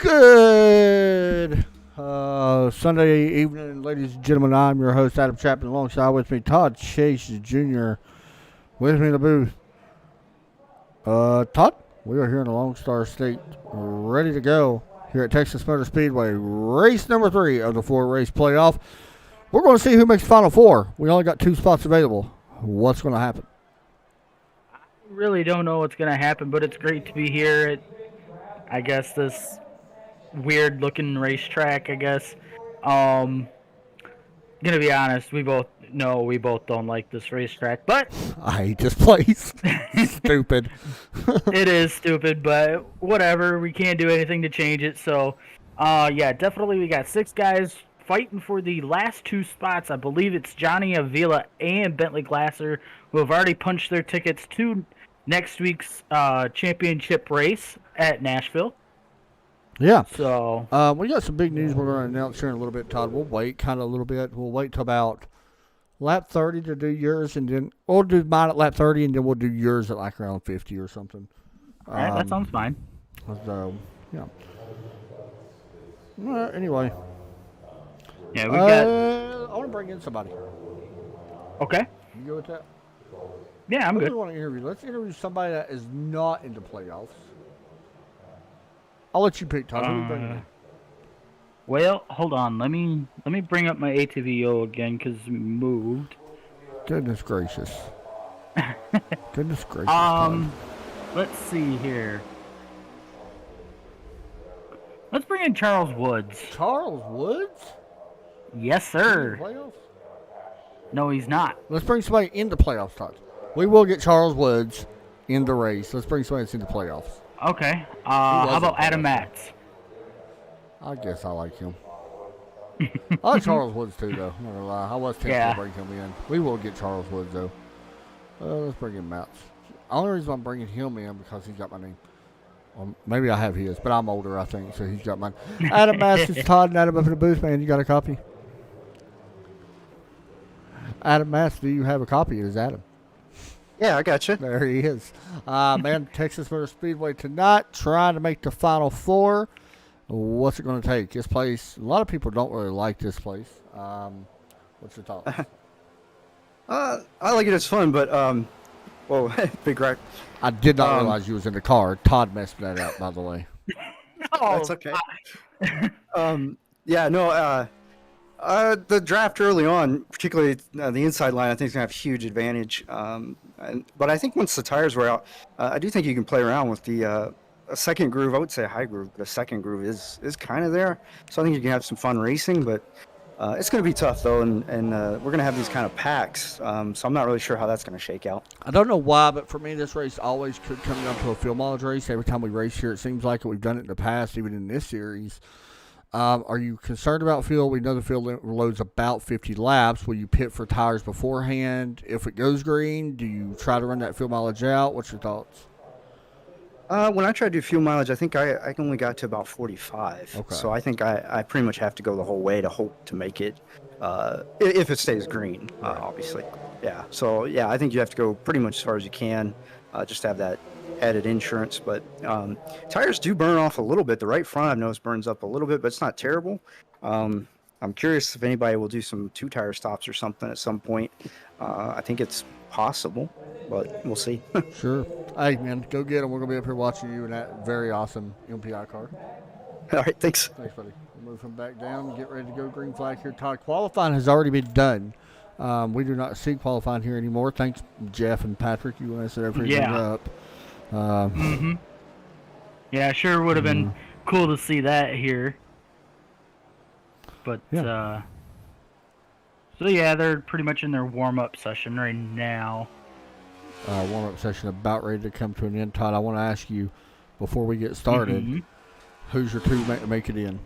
Good Sunday evening, ladies and gentlemen. I'm your host, Adam Chapman. Alongside with me, Todd Chase Jr. With me in the booth. Todd, we are here in the Lone Star State, ready to go here at Texas Motor Speedway. Race number 3 of the 4-race playoff. We're going to see who makes the Final Four. We only got 2 spots available. What's going to happen? I really don't know what's going to happen, but it's great to be here at, I guess, this weird-looking racetrack, I guess. Gonna be honest, we both don't like this racetrack, but I hate this place. Stupid. it is stupid, but whatever. We can't do anything to change it, so, yeah, definitely we got 6 guys fighting for the last 2 spots. I believe it's Johnny Avila and Bentley Glasser who have already punched their tickets to next week's championship race at Nashville. Yeah. So we got some big news we're going to announce here in a little bit, Todd. We'll wait kind of a little bit. We'll wait till about lap 30 to do yours, and then we'll do mine at lap 30, and then we'll do yours at like around 50 or something. all right, that sounds fine. So, yeah. Anyway. Yeah, we got. I want to bring in somebody. Okay. You go with that? Yeah, I'm What do good. we want to interview? Let's interview somebody that is not in the playoffs. I'll let you pick, Todd. Who we bring in? Well, hold on. Let me bring up my ATVO again because we moved. Goodness gracious. Goodness gracious. Todd. Let's see here. Let's bring in Charles Woods. Charles Woods? Yes, In the sir. playoffs? No, he's not. Let's bring somebody in the playoffs, Todd. We will get Charles Woods in the race. Let's bring somebody that's in the playoffs. Okay. How wasn't about Adam playoffs? Matz? I guess I like him. I like Charles Woods too, though. Not gonna lie. I was tempted Yeah. to bring him in. We will get Charles Woods, though. Let's bring in Matz. The only reason I'm bringing him in because he's got my name. Maybe I have his, but I'm older, I think, so he's got mine. Adam Matz, it's Todd and Adam up in the booth, man. You got a copy? Adam Matz, do you have a copy? It is Adam. Yeah, I got you. There he is. Man, Texas Motor Speedway tonight, trying to make the Final Four. What's it going to take? This place, a lot of people don't really like this place. What's your thoughts? I like it. It's fun, but well, big right. I did not realize you was in the car. Todd messed that up, by the way. Oh, That's okay. Yeah, no. The draft early on, particularly the inside line, I think is gonna have a huge advantage. But I think once the tires wear out, I do think you can play around with the a second groove. I would say a high groove, but a second groove is kind of there. So I think you can have some fun racing, but it's going to be tough though, and we're going to have these kind of packs. So I'm not really sure how that's going to shake out. I don't know why, but for me, this race always could come down to a fuel mileage race. Every time we race here, it seems like we've done it in the past, even in this series. Are you concerned about fuel? We know the fuel loads about 50 laps. Will you pit for tires beforehand? If it goes green, do you try to run that fuel mileage out? What's your thoughts? When I tried to do fuel mileage, I think I only got to about 45. Okay. So I think I pretty much have to go the whole way to hope to make it, if it stays green, obviously. Yeah. So yeah, I think you have to go pretty much as far as you can, just to have that added insurance. But tires do burn off a little bit. The right front I've noticed burns up a little bit, but it's not terrible. I'm curious if anybody will do some 2-tire stops or something at some point. I think it's possible, but we'll see. Sure. Hey, man, go get them. We're going to be up here watching you in that very awesome MPI car. All right, thanks. Thanks, buddy. We'll move him back down. Get ready to go green flag here. Todd, qualifying has already been done. We do not see qualifying here anymore. Thanks, Jeff and Patrick. You want to set everything up. Yeah, sure would have been cool to see that here. But, Yeah. so yeah, they're pretty much in their warm-up session right now. Warm-up session about ready to come to an end. Todd, I want to ask you, before we get started, who's your 2 make it in?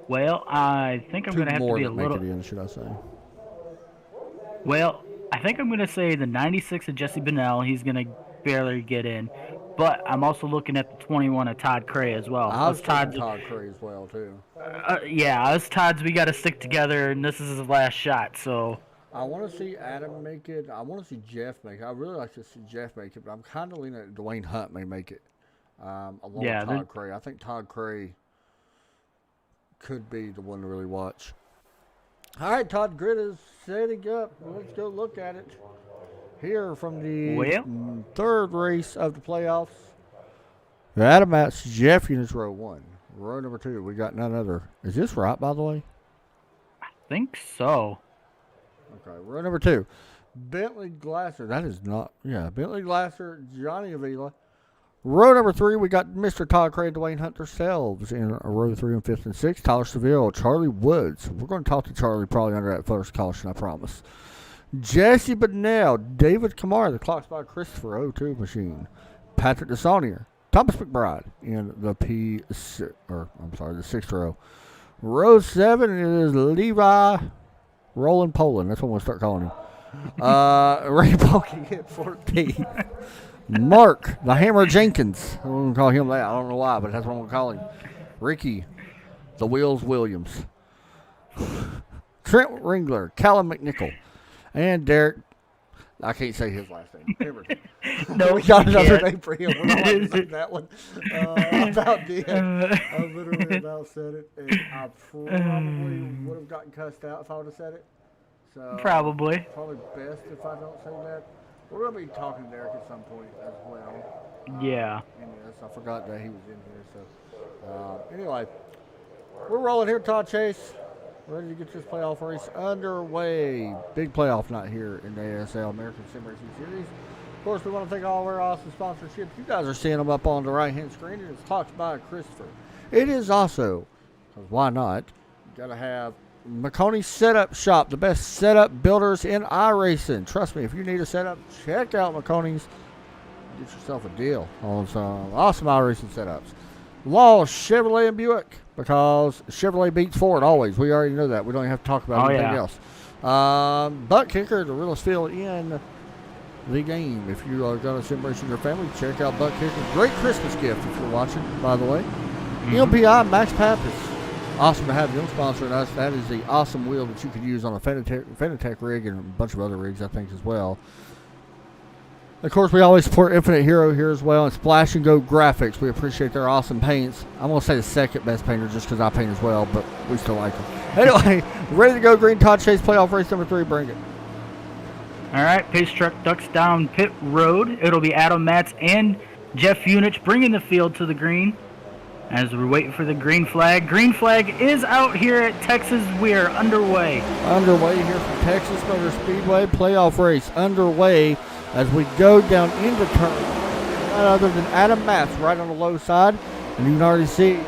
Well, I think I'm 2 going to have to more be a that make little... it in, should I say. Well, I think I'm going to say the 96 of Jesse Bennell, he's going to barely get in. But I'm also looking at the 21 of Todd Cray as well. I was Us thinking Todd Cray as well, too. Yeah, us Todds, we got to stick together, and this is his last shot, so... I want to see Adam make it. I want to see Jeff make it. I really like to see Jeff make it, but I'm kind of leaning that Dwayne Hunt may make it. along Yeah, with Todd Cray. I think Todd Cray could be the one to really watch. All right, Todd Grid is setting up. Let's go look at it. Here from the third race of the playoffs. The Adamats Jeff Units row 1. Row number 2, we got none other. Is this right, by the way? I think so. Okay, row number 2. Bentley Glasser. That is not, Bentley Glasser, Johnny Avila. Row number 3, we got Mr. Todd Cray and Dwayne Hunt themselves in row 3 and 5th and 6th. Tyler Seville, Charlie Woods. We're going to talk to Charlie probably under that first caution, I promise. Jesse Bednell, David Kamara, the clock's by Christopher 02 machine. Patrick DeSaunier, Thomas McBride in the the 6th row. Row 7 is Levi Roland Poland. That's what I'm going to start calling him. Ray Polky at 14. Mark, the Hammer Jenkins. I'm going to call him that. I don't know why, but that's what I'm going to call him. Ricky, the Wheels Williams. Trent Ringler, Callum McNichol. And Derek, I can't say his last name. Pemberton. No, we got another name for him. We're not allowed to say that one. I about did. I literally about said it. And I probably would have gotten cussed out if I would have said it. So Probably best if I don't say that. We're going to be talking to Derek at some point as well. Yeah. Yes, I forgot that he was in here. So anyway, we're rolling here, Todd Chase. Ready to get this playoff race underway. Big playoff night here in the ASL American Sim Racing Series. Of course, we want to thank all of our awesome sponsorships. You guys are seeing them up on the right-hand screen. It is Talks by Christopher. It is also, because why not, you got to have McConey Setup Shop, the best setup builders in iRacing. Trust me, if you need a setup, check out McConey's. Get yourself a deal on some awesome iRacing setups. Law, Chevrolet, and Buick, because Chevrolet beats Ford always. We already know that. We don't even have to talk about anything else. Butt Kicker, the realest field in the game. If you are going to sim race in your family, check out Butt Kicker. Great Christmas gift if you're watching, by the way. MPI, Max Pappas. Awesome to have them sponsoring us. That is the awesome wheel that you could use on a Fenatech rig and a bunch of other rigs, I think, as well. Of course, we always support Infinite Hero here as well, and Splash and Go Graphics. We appreciate their awesome paints. I'm going to say the second best painter just because I paint as well, but we still like them. Anyway, ready to go, Green Todd Chase playoff race number 3. Bring it. All right, pace truck ducks down pit road. It'll be Adam Matz and Jeff Unich bringing the field to the green as we're waiting for the green flag. Green flag is out here at Texas. We are underway. Underway here from Texas Motor Speedway. Playoff race underway as we go down into turn. None other than Adam Matz right on the low side. And you can already see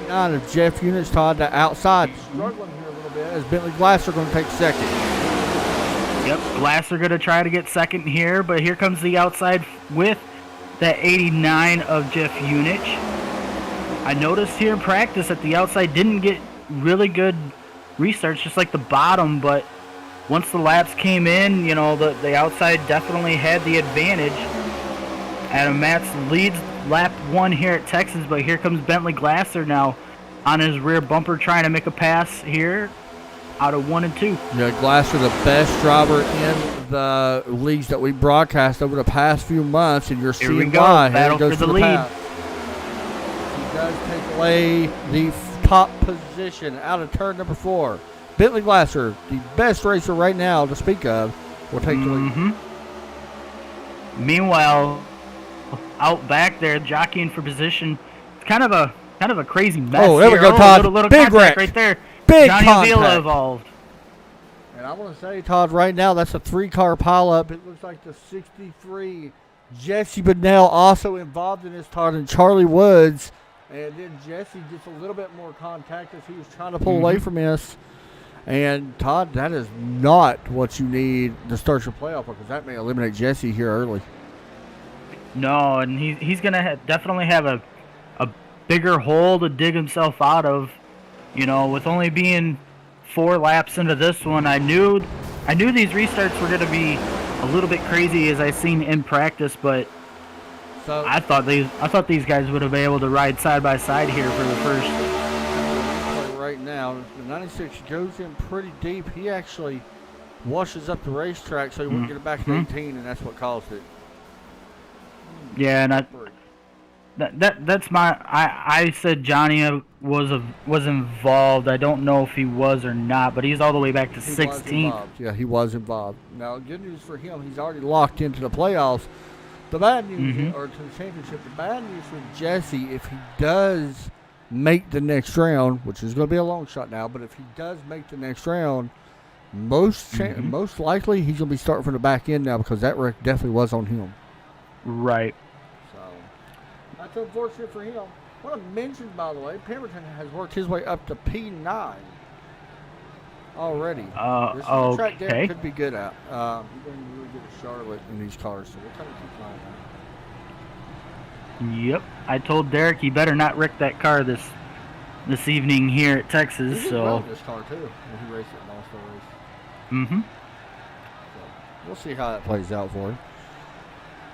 9 of Jeff Unich, Todd, the outside. Struggling here a little bit as Bentley Glasser going to take second. Yep, Glasser going to try to get second here, but here comes the outside with that 89 of Jeff Unich. I noticed here in practice that the outside didn't get really good restarts, just like the bottom, but once the laps came in, you know, the outside definitely had the advantage. Adam Matz leads lap 1 here at Texas, but here comes Bentley Glasser now on his rear bumper trying to make a pass here out of 1 and 2. Yeah, Glasser, the best driver in the leagues that we broadcast over the past few months, and you're seeing why. Battle for the lead. Pass. He does take away the top position out of turn number 4. Bentley Glasser, the best racer right now to speak of, will take the lead. Meanwhile, out back there, jockeying for position, it's kind of a crazy mess. Oh, there we go, Todd. Little Big wreck right there. Big Johnny contact. Avila involved. And I want to say, Todd, right now that's a 3-car pileup. It looks like the 63 Jesse Bednell also involved in this, Todd, and Charlie Woods. And then Jesse gets a little bit more contact as he was trying to pull away from this. And, Todd, that is not what you need to start your playoff because that may eliminate Jesse here early. No, and he's going to definitely have a bigger hole to dig himself out of. You know, with only being 4 laps into this one, I knew these restarts were going to be a little bit crazy as I seen in practice, but so I thought these guys would have been able to ride side by side here for the first. Right now, the 96 goes in pretty deep. He actually washes up the racetrack so he wouldn't get it back to 18, and that's what caused it. Yeah, and That's my. I said Johnny was involved. I don't know if he was or not, but he's all the way back to He was 16th. involved. Yeah, he was involved. Now, good news for him, he's already locked into the playoffs. The bad news, or to the championship, the bad news for Jesse, if he does make the next round, which is going to be a long shot now, but if he does make the next round, most likely he's going to be starting from the back end now because that wreck definitely was on him. Right. So, that's unfortunate for him. I want to mention, by the way, Pemberton has worked his way up to P9 already. This is a track Derek could be good at. He's going to be really good at Charlotte in these cars, so we'll kind of keep an eye on that. Yep. I told Derek he better not wreck that car this evening here at Texas. He So. well in this car too when he raced it in the All-Star race. So we'll see how that plays out for him.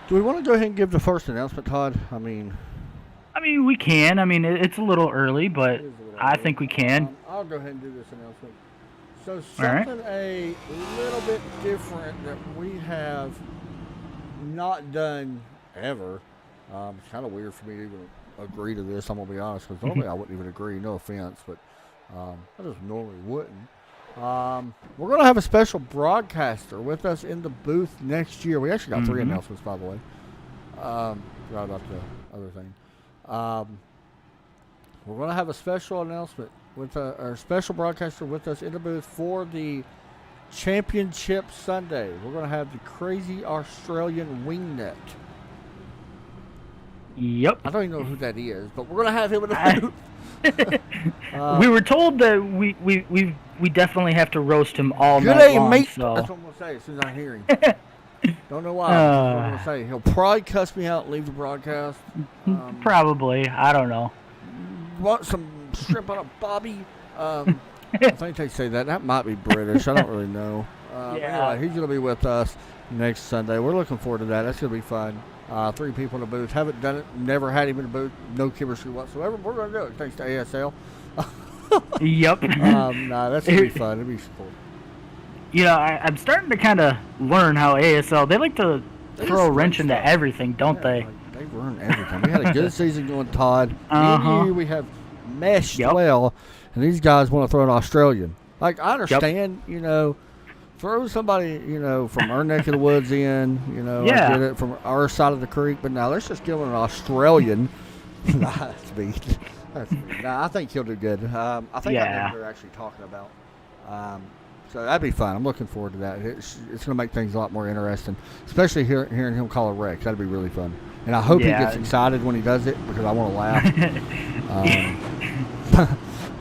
Do we want to go ahead and give the first announcement, Todd? I mean, we can. It's a little early, but I early. think we can. I'll go ahead and do this announcement. So something a little bit different that we have not done ever. It's kind of weird for me to even agree to this. I'm gonna be honest, because normally I wouldn't even agree. No offense, but I just normally wouldn't. We're gonna have a special broadcaster with us in the booth next year. We actually got 3 announcements, by the way. Forgot about the other thing. We're gonna have a special announcement with our special broadcaster with us in the booth for the Championship Sunday. We're gonna have the crazy Australian wingnet. Yep. I don't even know who that is, but we're gonna have him in the booth. We were told that we definitely have to roast him all Good night day, long. mate. So. That's what I'm gonna say as soon as I hear him. Don't know why. That's what I'm gonna say. He'll probably cuss me out and leave the broadcast. Probably. I don't know. Want some shrimp on a bobby? I think they say that. That might be British. I don't really know. Anyway, he's gonna be with us next Sunday. We're looking forward to that. That's gonna be fun. 3 people in the booth. Haven't done it. Never had him in the booth. No chemistry whatsoever. We're gonna do it thanks to ASL. Yep. That's gonna be fun. It'll be cool. I'm starting to kind of learn how ASL, they like to throw a wrench into everything, don't they? They run everything. We had a good season going, Todd. Me and you, we have meshed well, and these guys want to throw an Australian. Like, I understand, throw somebody, from our neck of the woods in, I get it, from our side of the creek, but now let's just give them an Australian. That's me. Nah, I think he'll do good. I think I know what they're actually talking about. So that'd be fun. I'm looking forward to that. It's going to make things a lot more interesting, especially hearing him call a wreck. That'd be really fun. And I hope he gets excited when he does it because I want to laugh.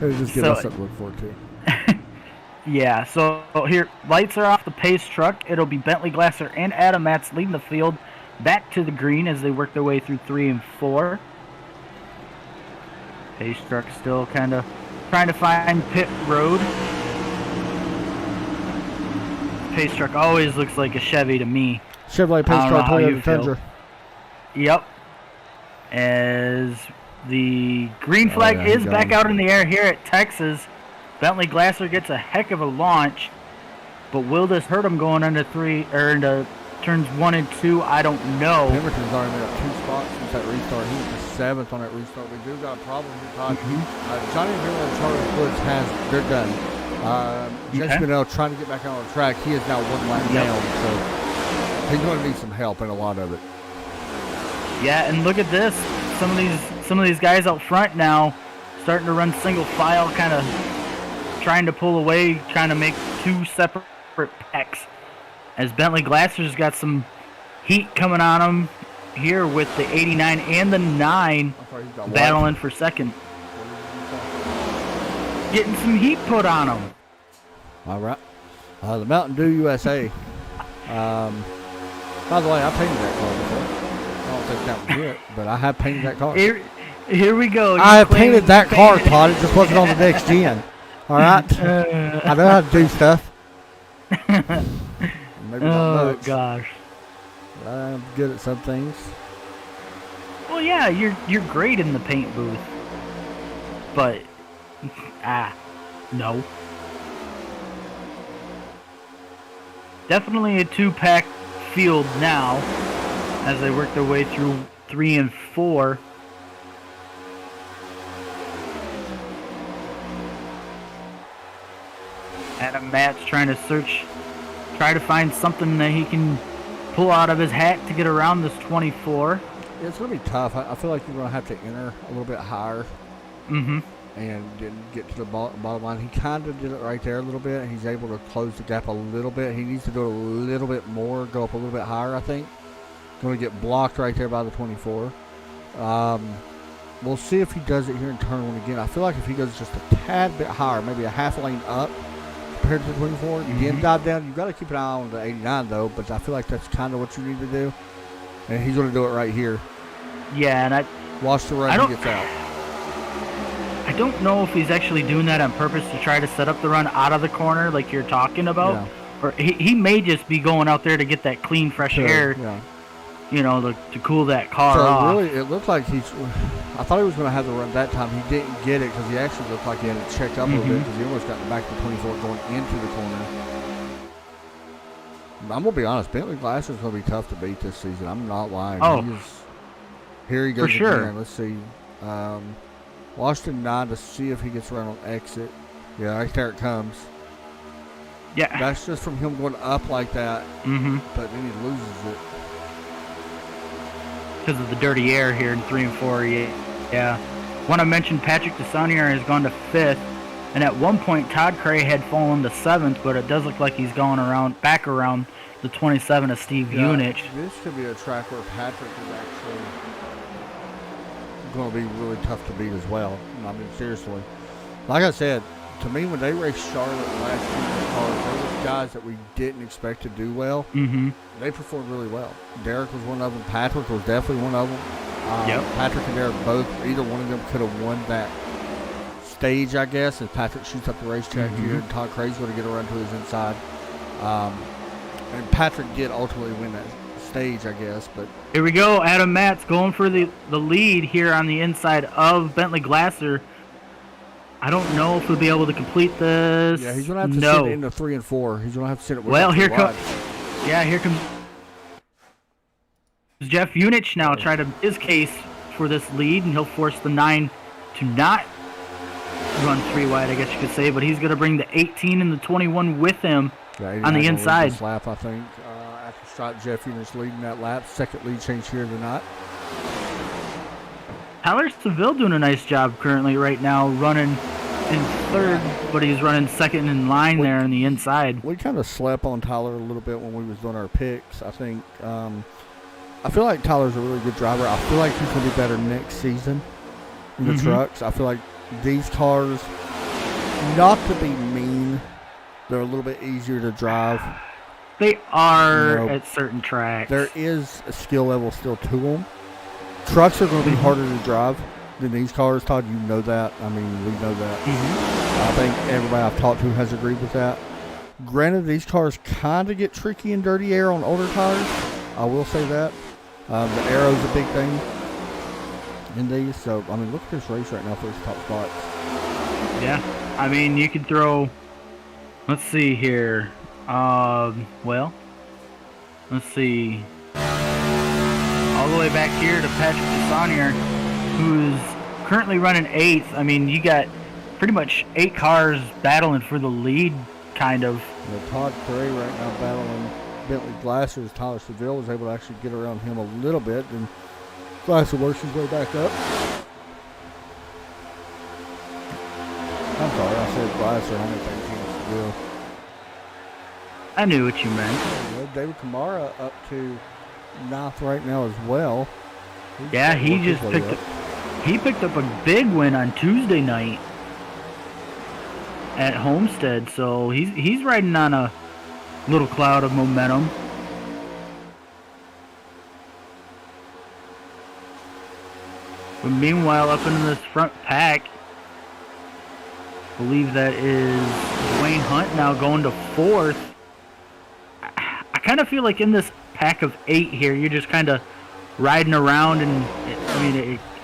It'll just give us something to look forward to. Yeah, so here, lights are off the pace truck. It'll be Bentley Glasser and Adam Matz leading the field back to the green as they work their way through 3 and 4. Pace truck still kind of trying to find pit road. Pace truck always looks like a Chevy to me. Chevrolet pace truck, Toyota Tundra. Yep. As the green flag is back out in the air here at Texas. Bentley Glasser gets a heck of a launch, but will this hurt him going into turns 1 and 2? I don't know. Pemberton's already made up 2 spots since that restart. He was the 7th on that restart. We do got a problem here, Todd. Johnny Villa and Charles Woods they're done. Jesse Bennell trying to get back out on the track. He is now 1 lap down, so he's going to need some help in a lot of it. Yeah, and look at this. Some of these guys out front now starting to run single file, kind of trying to pull away, trying to make 2 separate packs. As Bentley Glasser's got some heat coming on him here with the 89 and the 9 battling for second. Getting some heat put on him. All right. The Mountain Dew USA. By the way, I painted that car before. I don't think that was it, but I have painted that car. Here we go. I have painted that car, Todd. It just wasn't on the next gen. All right? I know how to do stuff. Maybe not much. Gosh. I'm good at some things. Well, yeah, you're great in the paint booth. But, no. Definitely a 2-pack field now as they work their way through 3 and 4. Adam Matt's trying to try to find something that he can pull out of his hat to get around this 24. It's going to be tough. I feel like you're going to have to enter a little bit higher. Mm-hmm. And didn't get to the bottom line. He kind of did it right there a little bit. He's able to close the gap a little bit. He needs to do it a little bit more, go up a little bit higher, I think. Going to get blocked right there by the 24. We'll see if he does it here in turn one again. I feel like if he goes just a tad bit higher, maybe a half lane up compared to the 24, again dive down. You've got to keep an eye on the 89 though, but I feel like that's kind of what you need to do. And he's going to do it right here. Yeah, and watch the run he gets out. I don't know if he's actually doing that on purpose to try to set up the run out of the corner like you're talking about. Yeah. Or he may just be going out there to get that clean, fresh air, you know, to cool that car off. Really, it looked like I thought he was going to have the run that time. He didn't get it because he actually looked like he had to check up a little bit because he almost got back to 24 going into the corner. I'm going to be honest, Bentley Glasser is going to be tough to beat this season. I'm not lying. Oh, here he goes for sure. again. Let's see. Washington 9 to see if he gets around on exit. Yeah, right there it comes. Yeah. That's just from him going up like that. Mm-hmm. But then he loses it. Because of the dirty air here in 3 and 4. Yeah. Want to mention Patrick DeSaunier has gone to 5th. And at one point, Todd Cray had fallen to 7th, but it does look like he's going back around the 27 of Steve Unich. This could be a track where Patrick is actually going to be really tough to beat as well. I mean, seriously. Like I said, to me, when they raced Charlotte last year, there were guys that we didn't expect to do well. Mm-hmm. They performed really well. Derek was one of them. Patrick was definitely one of them. Patrick and Derek both, either one of them could have won that stage, I guess, if Patrick shoots up the racetrack here and Todd Cray's going to get around to his inside. And Patrick did ultimately win that stage, I guess. But here we go. Adam Matt's going for the lead here on the inside of Bentley Glasser. I don't know if he'll be able to complete this. Yeah, he's going to have to sit it into 3 and 4. He's going to have to sit it with here comes Jeff Unich now try to his case for this lead, and he'll force the 9 to not run 3 wide, I guess you could say, but he's going to bring the 18 and the 21 with him on the inside. This lap, I think, after Strike Jeff Unich leading that lap. Second lead change here tonight. Tyler Seville doing a nice job currently right now, running in 3rd, but he's running 2nd in line there on the inside. We kind of slept on Tyler a little bit when we was doing our picks. I think I feel like Tyler's a really good driver. I feel like he's going to be better next season in the trucks. I feel like these cars, not to be mean, they're a little bit easier to drive. They are at certain tracks. There is a skill level still to them. Trucks are going to be harder to drive than these cars, Todd. You know that. I mean, we know that. I think everybody I've talked to has agreed with that. Granted, these cars kind of get tricky in dirty air on older tires. I will say that. The aero's a big thing in these. So, I mean, look at this race right now for its top spots. Yeah. I mean, you could throw, let's see here. Well, let's see. All the way back here to Patrick DeSaunier, who's currently running 8th. I mean, you got pretty much 8 cars battling for the lead, kind of. Yeah, Todd Cray right now battling Bentley Glasser as Tyler Seville was able to actually get around him a little bit, and Glasser works his way back up. I'm sorry, I said Glasser. I didn't think he was Seville. I knew what you meant. David Kamara up to 9th right now as well. He picked up a big win on Tuesday night at Homestead, so he's riding on a little cloud of momentum. But meanwhile, up in this front pack, I believe that is Dwayne Hunt now going to 4th. I kind of feel like in this pack of 8 here, you're just kind of riding around, and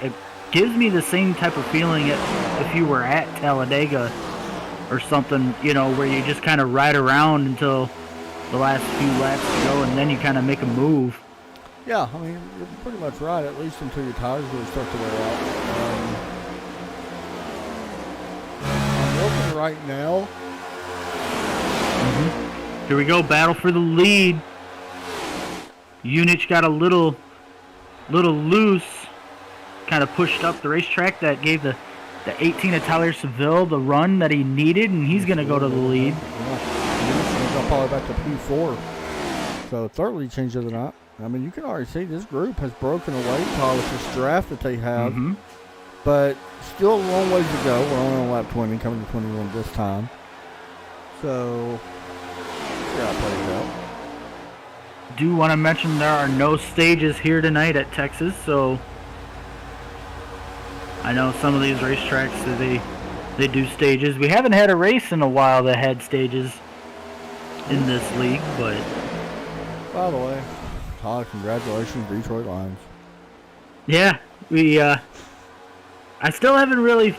it gives me the same type of feeling if you were at Talladega or something, where you just kind of ride around until the last few laps to go, and then you kind of make a move. Yeah, I mean, you're pretty much right, at least until your tires really start to wear out. I'm looking right now. Here we go, battle for the lead. Unich got a little loose, kind of pushed up the racetrack. That gave the 18 of Tyler Seville the run that he needed, and he's going to go to the lead. Yeah, probably back to P4. So third lead change of the night. I mean, you can already see this group has broken away with this draft that they have, but still a long ways to go. We're only on lap 20, coming to 21 this time. So, yeah, play it out. Do want to mention there are no stages here tonight at Texas, so I know some of these racetracks they do stages. We haven't had a race in a while that had stages in this league, but by the way, Todd, congratulations, Detroit Lions. Yeah, I still haven't really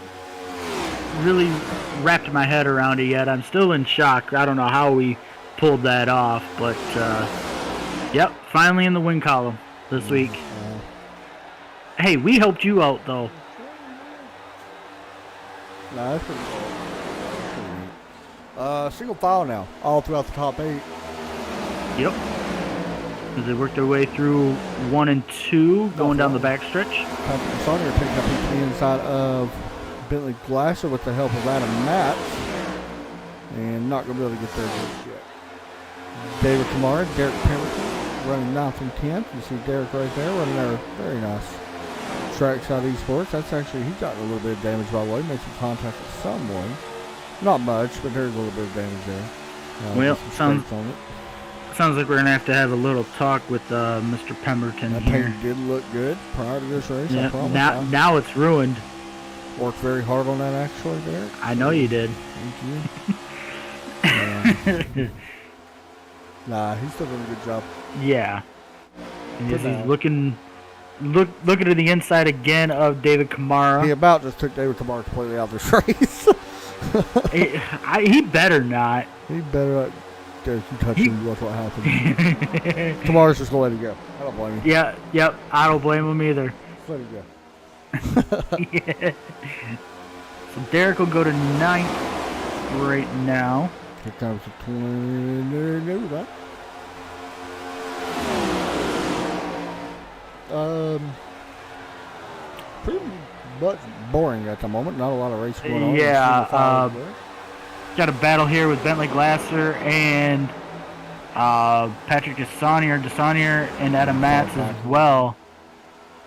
wrapped my head around it yet. I'm still in shock. I don't know how we pulled that off, but yep, finally in the win column this week. Hey, we helped you out though. Nah, that's pretty cool. Single file now, all throughout the top 8. Yep. As they work their way through 1 and 2, going down the backstretch. Patrick and Sonia picking up into the inside of Bentley Glasser with the help of Adam Matz. And not going to be able to get there just yet. David Kamara, Derek Pemberton running 9th and 10th. You see Derek right there running there. Very nice. Trackside Esports. That's actually, he's gotten a little bit of damage by the way. Made some contact with someone. Not much, but there's a little bit of damage there. Well, sounds like we're going to have a little talk with Mr. Pemberton that here. paint did look good prior to this race. Yeah, I promise. now it's ruined. Worked very hard on that actually, Derek. I know you did. Thank you. Nah, he's still doing a good job. Yeah. And he's looking to the inside again of David Kamara. He about just took David Kamara completely out of this race. He better not. He better not. Derek, you touch him, watch what happens. Kamara's just going to let it go. I don't blame you. Yeah, yep. I don't blame him either. Just let it go. Yeah. So Derek will go to 9th right now. Here comes the 20. Right? Pretty much boring at the moment. Not a lot of race going on. Yeah. Got a battle here with Bentley Glasser and Patrick Desanier and Adam Matz as well.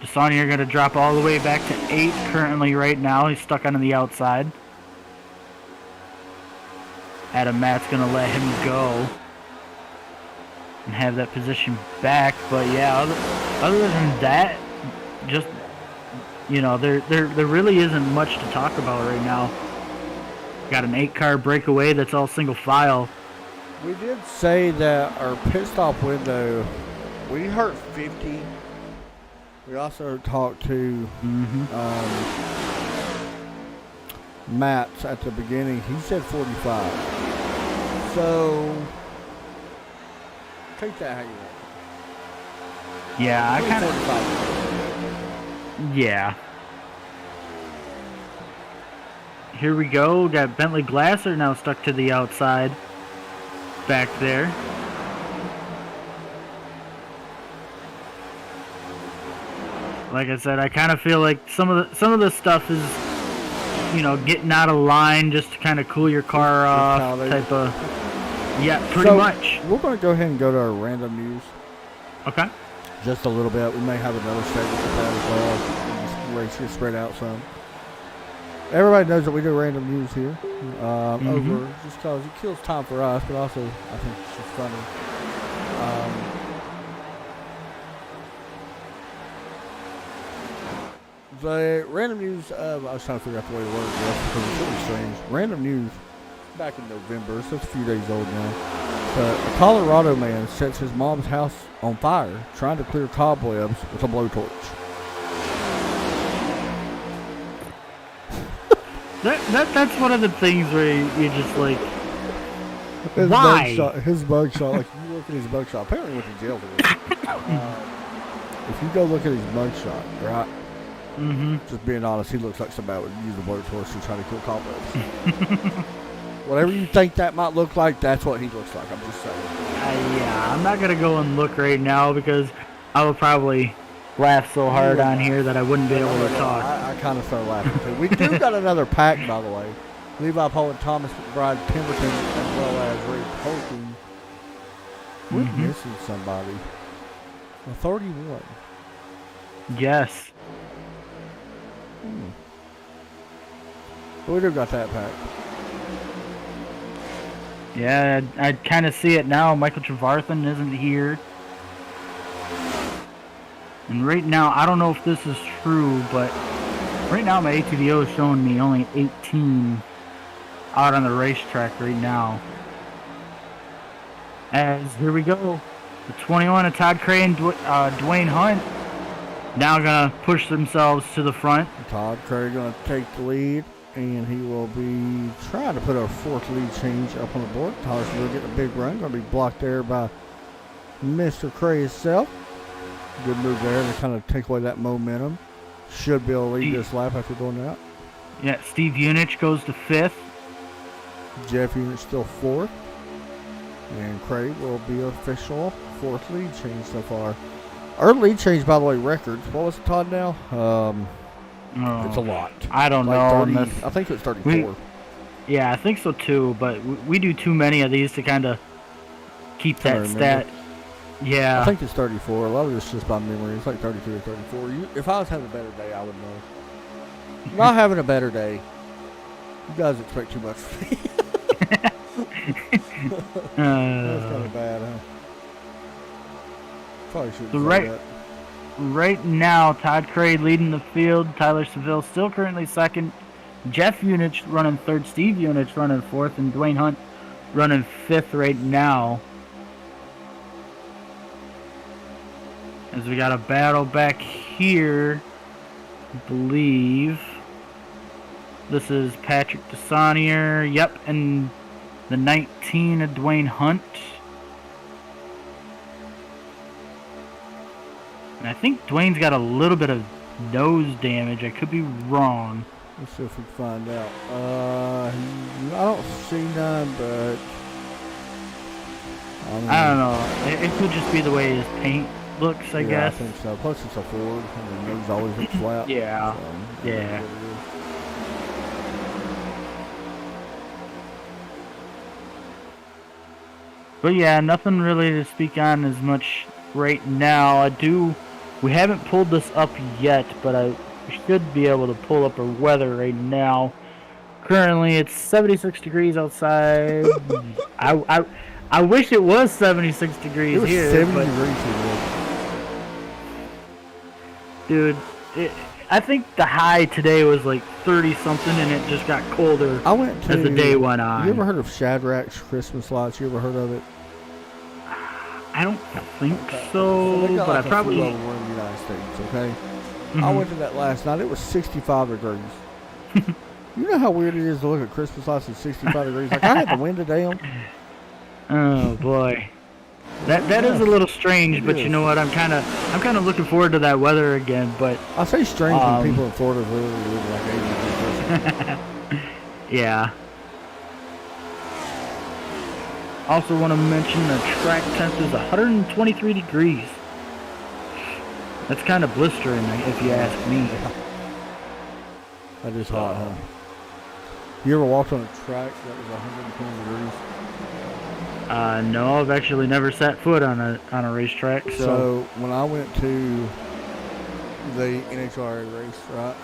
Desanier going to drop all the way back to 8th currently right now. He's stuck on the outside. Adam Matz going to let him go and have that position back. But yeah, other than that, just, you know, there really isn't much to talk about right now. Got an 8-car breakaway that's all single file. We did say that our pit stop window, we heard 50. We also talked to Matt at the beginning. He said 45. So take that how you want. Yeah, I kind of. Yeah. Here we go. Got Bentley Glasser now stuck to the outside. Back there. Like I said, I kind of feel like some of the stuff is, you know, getting out of line just to kind of cool your car off type of. Yeah, pretty much. We're going to go ahead and go to our random news. Okay. Just a little bit. We may have another segment with that as well. Just race here spread out some. Everybody knows that we do random news here. Over just because it kills time for us, but also I think it's just funny. The random news I was trying to figure out the way to word it because it's really strange. Random news back in November, so it's a few days old now. But a Colorado man sets his mom's house on fire trying to clear cobwebs with a blowtorch. That's one of the things where you just like, his why? His mugshot, like you look at his mugshot. Apparently, he went to jail for this. If you go look at his mugshot, right? Just being honest, he looks like somebody would use a blowtorch to try to kill cobwebs. Whatever you think that might look like, that's what he looks like. I'm just saying. Yeah, I'm not gonna go and look right now because I would probably laugh so hard on here that I wouldn't be able to talk. I kind of started laughing too. We do got another pack, by the way. Levi Poe and Thomas McBride Pemberton, as well as Ray Polking. We're missing somebody. A 31. Yes. We do got that pack. Yeah, I kind of see it now. Michael Trevarthen isn't here. And right now, I don't know if this is true, but right now my ATVO is showing me only 18 out on the racetrack right now. As here we go. The 21 of Todd Cray and Dwayne Hunt now going to push themselves to the front. Todd Cray going to take the lead, and he will be trying to put a fourth lead change up on the board. Tyler's going to get a big run. Going to be blocked there by Mr. Cray himself. Good move there to kind of take away that momentum. Should be able to lead this lap after doing that. Yeah, Steve Unich goes to 5th. Jeff Unich still 4th. And Cray will be official 4th lead change so far. Our lead change, by the way, records. What was it, Todd, now? It's a lot. I don't know. 30, I think it's 34. Yeah, I think so too, but we do too many of these to kind of keep that stat. Yeah. I think it's 34. A lot of it's just by memory. It's like 32 or 34. If I was having a better day, I would know. Not having a better day. You guys expect too much from me. That's kind of bad, huh? Probably shouldn't say that. Right now, Todd Cray leading the field. Tyler Seville still currently 2nd. Jeff Unich running 3rd. Steve Unich running 4th. And Dwayne Hunt running 5th right now. As we got a battle back here. I believe this is Patrick DeSaunier. Yep, and the 19 of Dwayne Hunt. And I think Dwayne's got a little bit of nose damage. I could be wrong. Let's see if we can find out. I don't see none, but I don't know. It could just be the way his paint looks, I guess. I think so. Plus it's a Ford, and the nose always looks flat. Yeah. So, yeah. But yeah, nothing really to speak on as much right now. We haven't pulled this up yet, but I should be able to pull up our weather right now. Currently, it's 76 degrees outside. I wish it was 76 degrees it was here. 70 but, degrees here. dude, I think the high today was like 30 something, and it just got colder as the day went on. You ever heard of Shadrack's Christmas lights? You ever heard of it? I don't think so, they got but like I probably. in the United States, okay? I went to that last night. It was 65 degrees. You know how weird it is to look at Christmas lights at 65 degrees? Like, I had the window down. Oh boy, that is a little strange, but you know what? I'm kind of looking forward to that weather again. But I say strange when people in Florida really live like 80 degrees. Yeah. Also want to mention the track temp is 123 degrees. That's kind of blistering, if you ask me. That is hot, huh? You ever walked on a track that was 120 degrees? No, I've actually never set foot on a racetrack. So when I went to the NHRA race, right?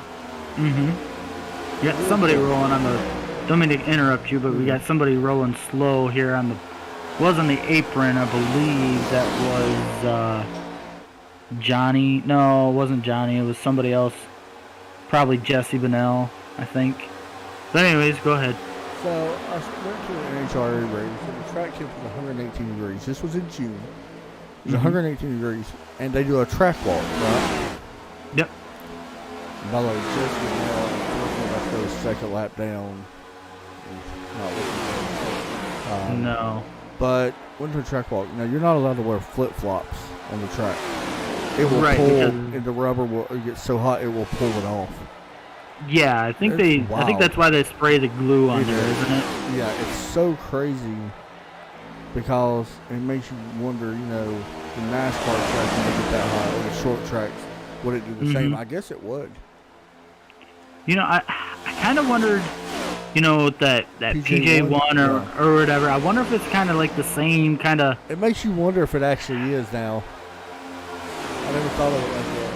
Mm-hmm. You got somebody rolling on the. Don't mean to interrupt you, but we got somebody rolling slow here on the. Was on the apron, I believe that was Johnny. No, it wasn't Johnny. It was somebody else. Probably Jesse Bennell, I think. But anyways, go ahead. So I went to an NHRA race, and the track temp was 118 degrees. This was in June. It was 118 degrees, and they do a track walk, right? Yep. And by the way, Jesse Bennell, unfortunately, got to go his second lap down. Not looking good. No. But went to a track walk. Now you're not allowed to wear flip flops on the track. It will Right, pull, because- and the rubber will it gets so hot it will pull it off. Yeah, I think It's I think wild. that's why they spray the glue on It there, is. isn't it? Yeah, it's so crazy because it makes you wonder, you know, the NASCAR tracks when they get that high, or the short tracks, would it do the same? I guess it would. You know, I kind of wondered, you know, with that PJ1 yeah. or whatever. I wonder if it's kind of like the same kind of. It makes you wonder if it actually is now. I never thought of it like that.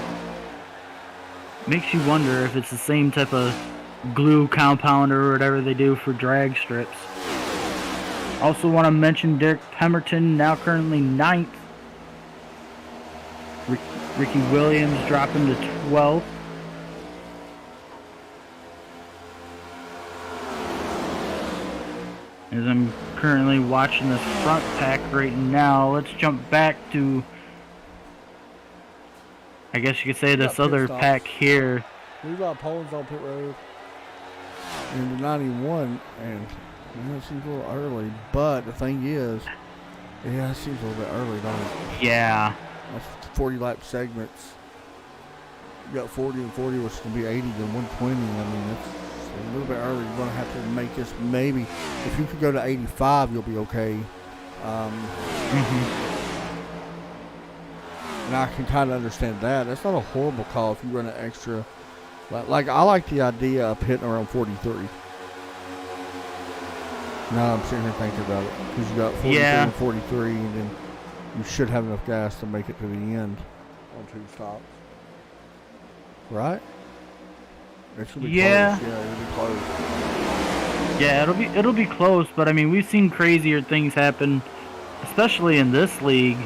Makes you wonder if it's the same type of glue compound or whatever they do for drag strips. Also want to mention Derek Pemberton, now currently 9th. Ricky Williams dropping to 12th. As I'm currently watching this front pack right now, let's jump back to, I guess you could say, this other pack here. We've got Poland's on pit road in the 91, and it seems a little early. But the thing is, yeah, it seems a little bit early, don't it? Yeah. That's 40 lap segments. You got 40 and 40, which is going to be 80 and 120. I mean, it's a little bit early. You're going to have to make this maybe. If you could go to 85, you'll be okay. And I can kind of understand that. That's not a horrible call if you run an extra. Like I like the idea of hitting around 43. Now I'm sitting here thinking about it because you got 43 and 43, and then you should have enough gas to make it to the end on 2 stops, right? It should be close. Yeah, it'll be close. Yeah, it'll be close, but I mean we've seen crazier things happen, especially in this league.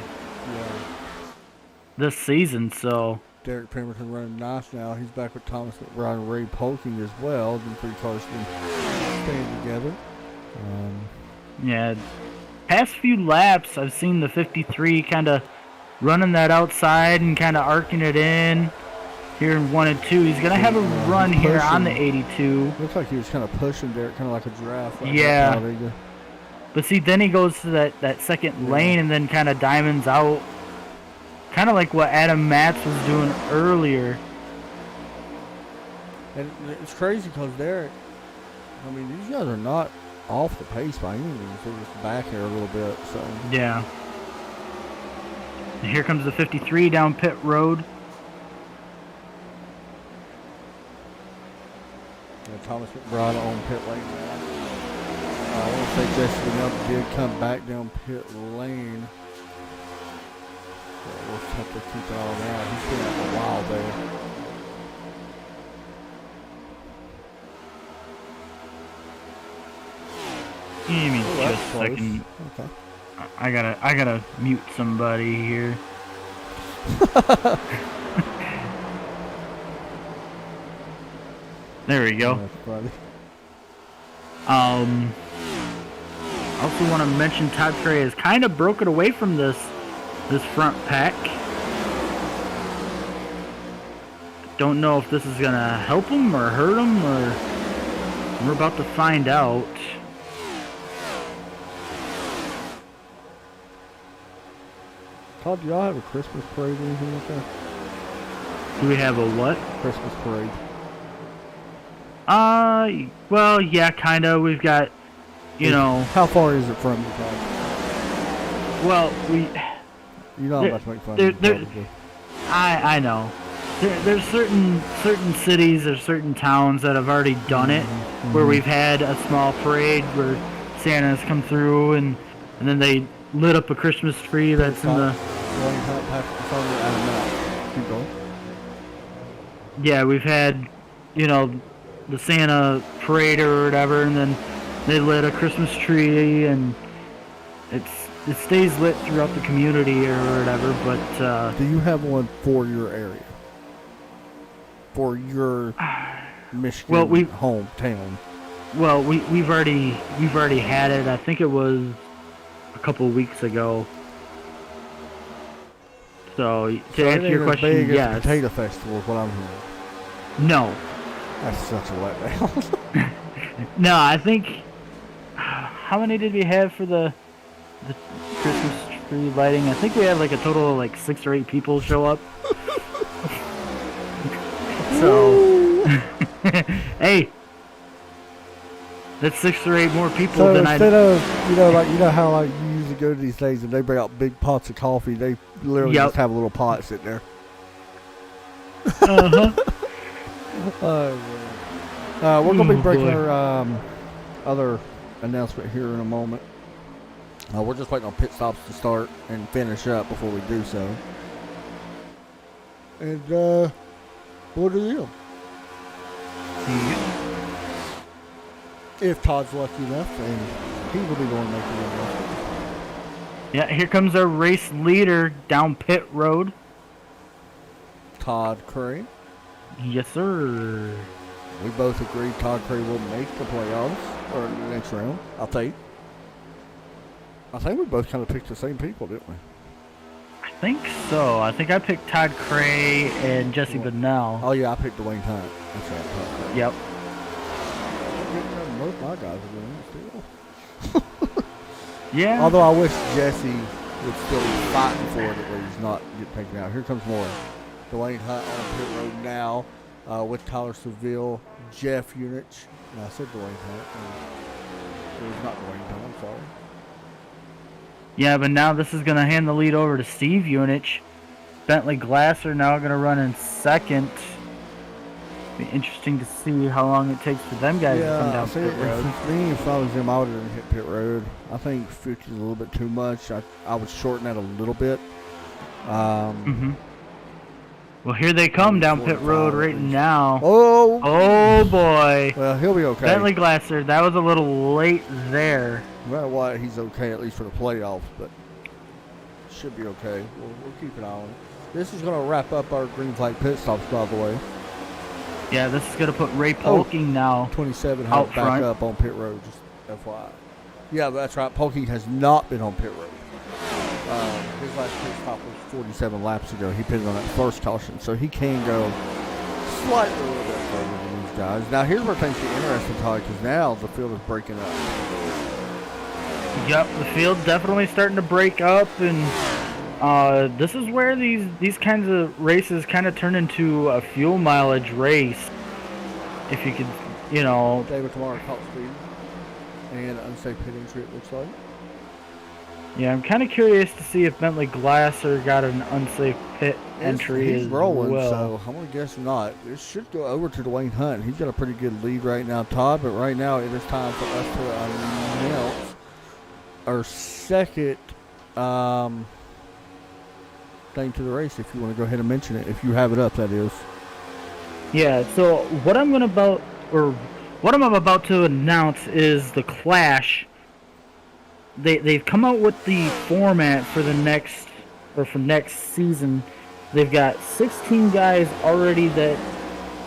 This season, so. Derek Pemberton running nice now. He's back with Thomas McBride and Ray Polking as well. The 3 cars been staying together. Yeah, past few laps, I've seen the 53 kind of running that outside and kind of arcing it in here in 1 and 2. He's gonna have a run here on the 82. Looks like he was kind of pushing Derek, kind of like a giraffe. Like yeah. But see, then he goes to that second lane and then kind of diamonds out. Kind of like what Adam Matz was doing earlier. And it's crazy because Derek, I mean, these guys are not off the pace by any means. They're just back here a little bit. So yeah. And here comes the 53 down pit road. Yeah, Thomas McBride on pit lane now. I want to say Jesse Linnell did come back down pit lane. We'll have to keep an eye on that. He's been out a while there. Give me just a second. Okay. I gotta mute somebody here. There we go. I also want to mention Todd Trey has kind of broken away from this front pack. Don't know if this is gonna help him or hurt him, or we're about to find out. Todd, do y'all have a Christmas parade or anything like that? Do we have a what? Christmas parade. Well, yeah, kinda. We've got, you know. How far is it from you, Todd? Well, You're not about to make fun of me, I know. There's certain cities or certain towns that have already done it, where we've had a small parade where Santa's come through and then they lit up a Christmas tree that's in the. Keep going. Yeah, we've had, you know, the Santa parade or whatever, and then they lit a Christmas tree, and it stays lit throughout the community or whatever. But do you have one for your area? For your Michigan hometown? Well, we've already had it. I think it was a couple weeks ago. So to answer your question, yes. Potato Festival is what I'm hearing. No. That's such a letdown. No, I think. How many did we have for the Christmas tree lighting? I think we had like a total of like 6 or 8 people show up. So Hey, that's 6 or 8 more people So than instead of, like, how like you usually go to these things and they bring out big pots of coffee, they literally Yep. just have a little pot sitting there. Uh-huh. We're going to be Oh, breaking boy. our other announcement here in a moment. We're just waiting on pit stops to start and finish up before we do so. And we'll do them. If Todd's lucky enough, and he will be going to make the announcement. Yeah, here comes our race leader down pit road. Todd Cray. Yes, sir. We both agree Todd Cray will make the playoffs or the next round. I think we both kind of picked the same people, didn't we? I think so. I think I picked Todd Cray and Jesse Bennell. Oh yeah, I picked Dwayne Hunt. That's right. Todd Cray. Yep. Most of my guys are doing it still. Yeah. Although I wish Jesse would still be fighting for it where he's not getting taken out. Here comes more. Dwayne Hunt on pit road now with Tyler Seville, Jeff Unich. And I said Dwayne Hunt. It was not Dwayne Hunt. I'm sorry. Yeah, but now this is going to hand the lead over to Steve Unich. Bentley Glasser now going to run in second. Be interesting to see how long it takes for them guys to come down see, pit road. if I was him, I would have hit pit road. I think 50 is a little bit too much. I would shorten that a little bit. Well, here they come down pit 45 road at right least. now. Oh, boy. Well, he'll be okay. Bentley Glasser, that was a little late there. No matter what, he's okay, at least for the playoffs, but should be okay. We'll keep an eye on it. This is going to wrap up our green flag pit stops, by the way. Yeah, this is going to put Ray Polking now. 27 out back front. up on pit road, just FYI. Yeah, that's right. Polking has not been on pit road. His last pit stop was 47 laps ago. He pitted on that first caution, so he can go slightly a little bit further than these guys. Now, here's where things get interesting, Todd, because now the field is breaking up. Yep, the field's definitely starting to break up, and this is where these kinds of races kind of turn into a fuel mileage race. If you could, David Kamara caught speed and unsafe pit entry, it looks like. Yeah, I'm kind of curious to see if Bentley Glasser got an unsafe pit entry He's as rolling, well. so I'm going to guess not. This should go over to Dwayne Hunt. He's got a pretty good lead right now, Todd, but right now it is time for us to announce our second thing to the race, if you want to go ahead and mention it, if you have it up, that is. Yeah, so what I'm about to announce is the Clash. They've come out with the format for for next season. They've got 16 guys already that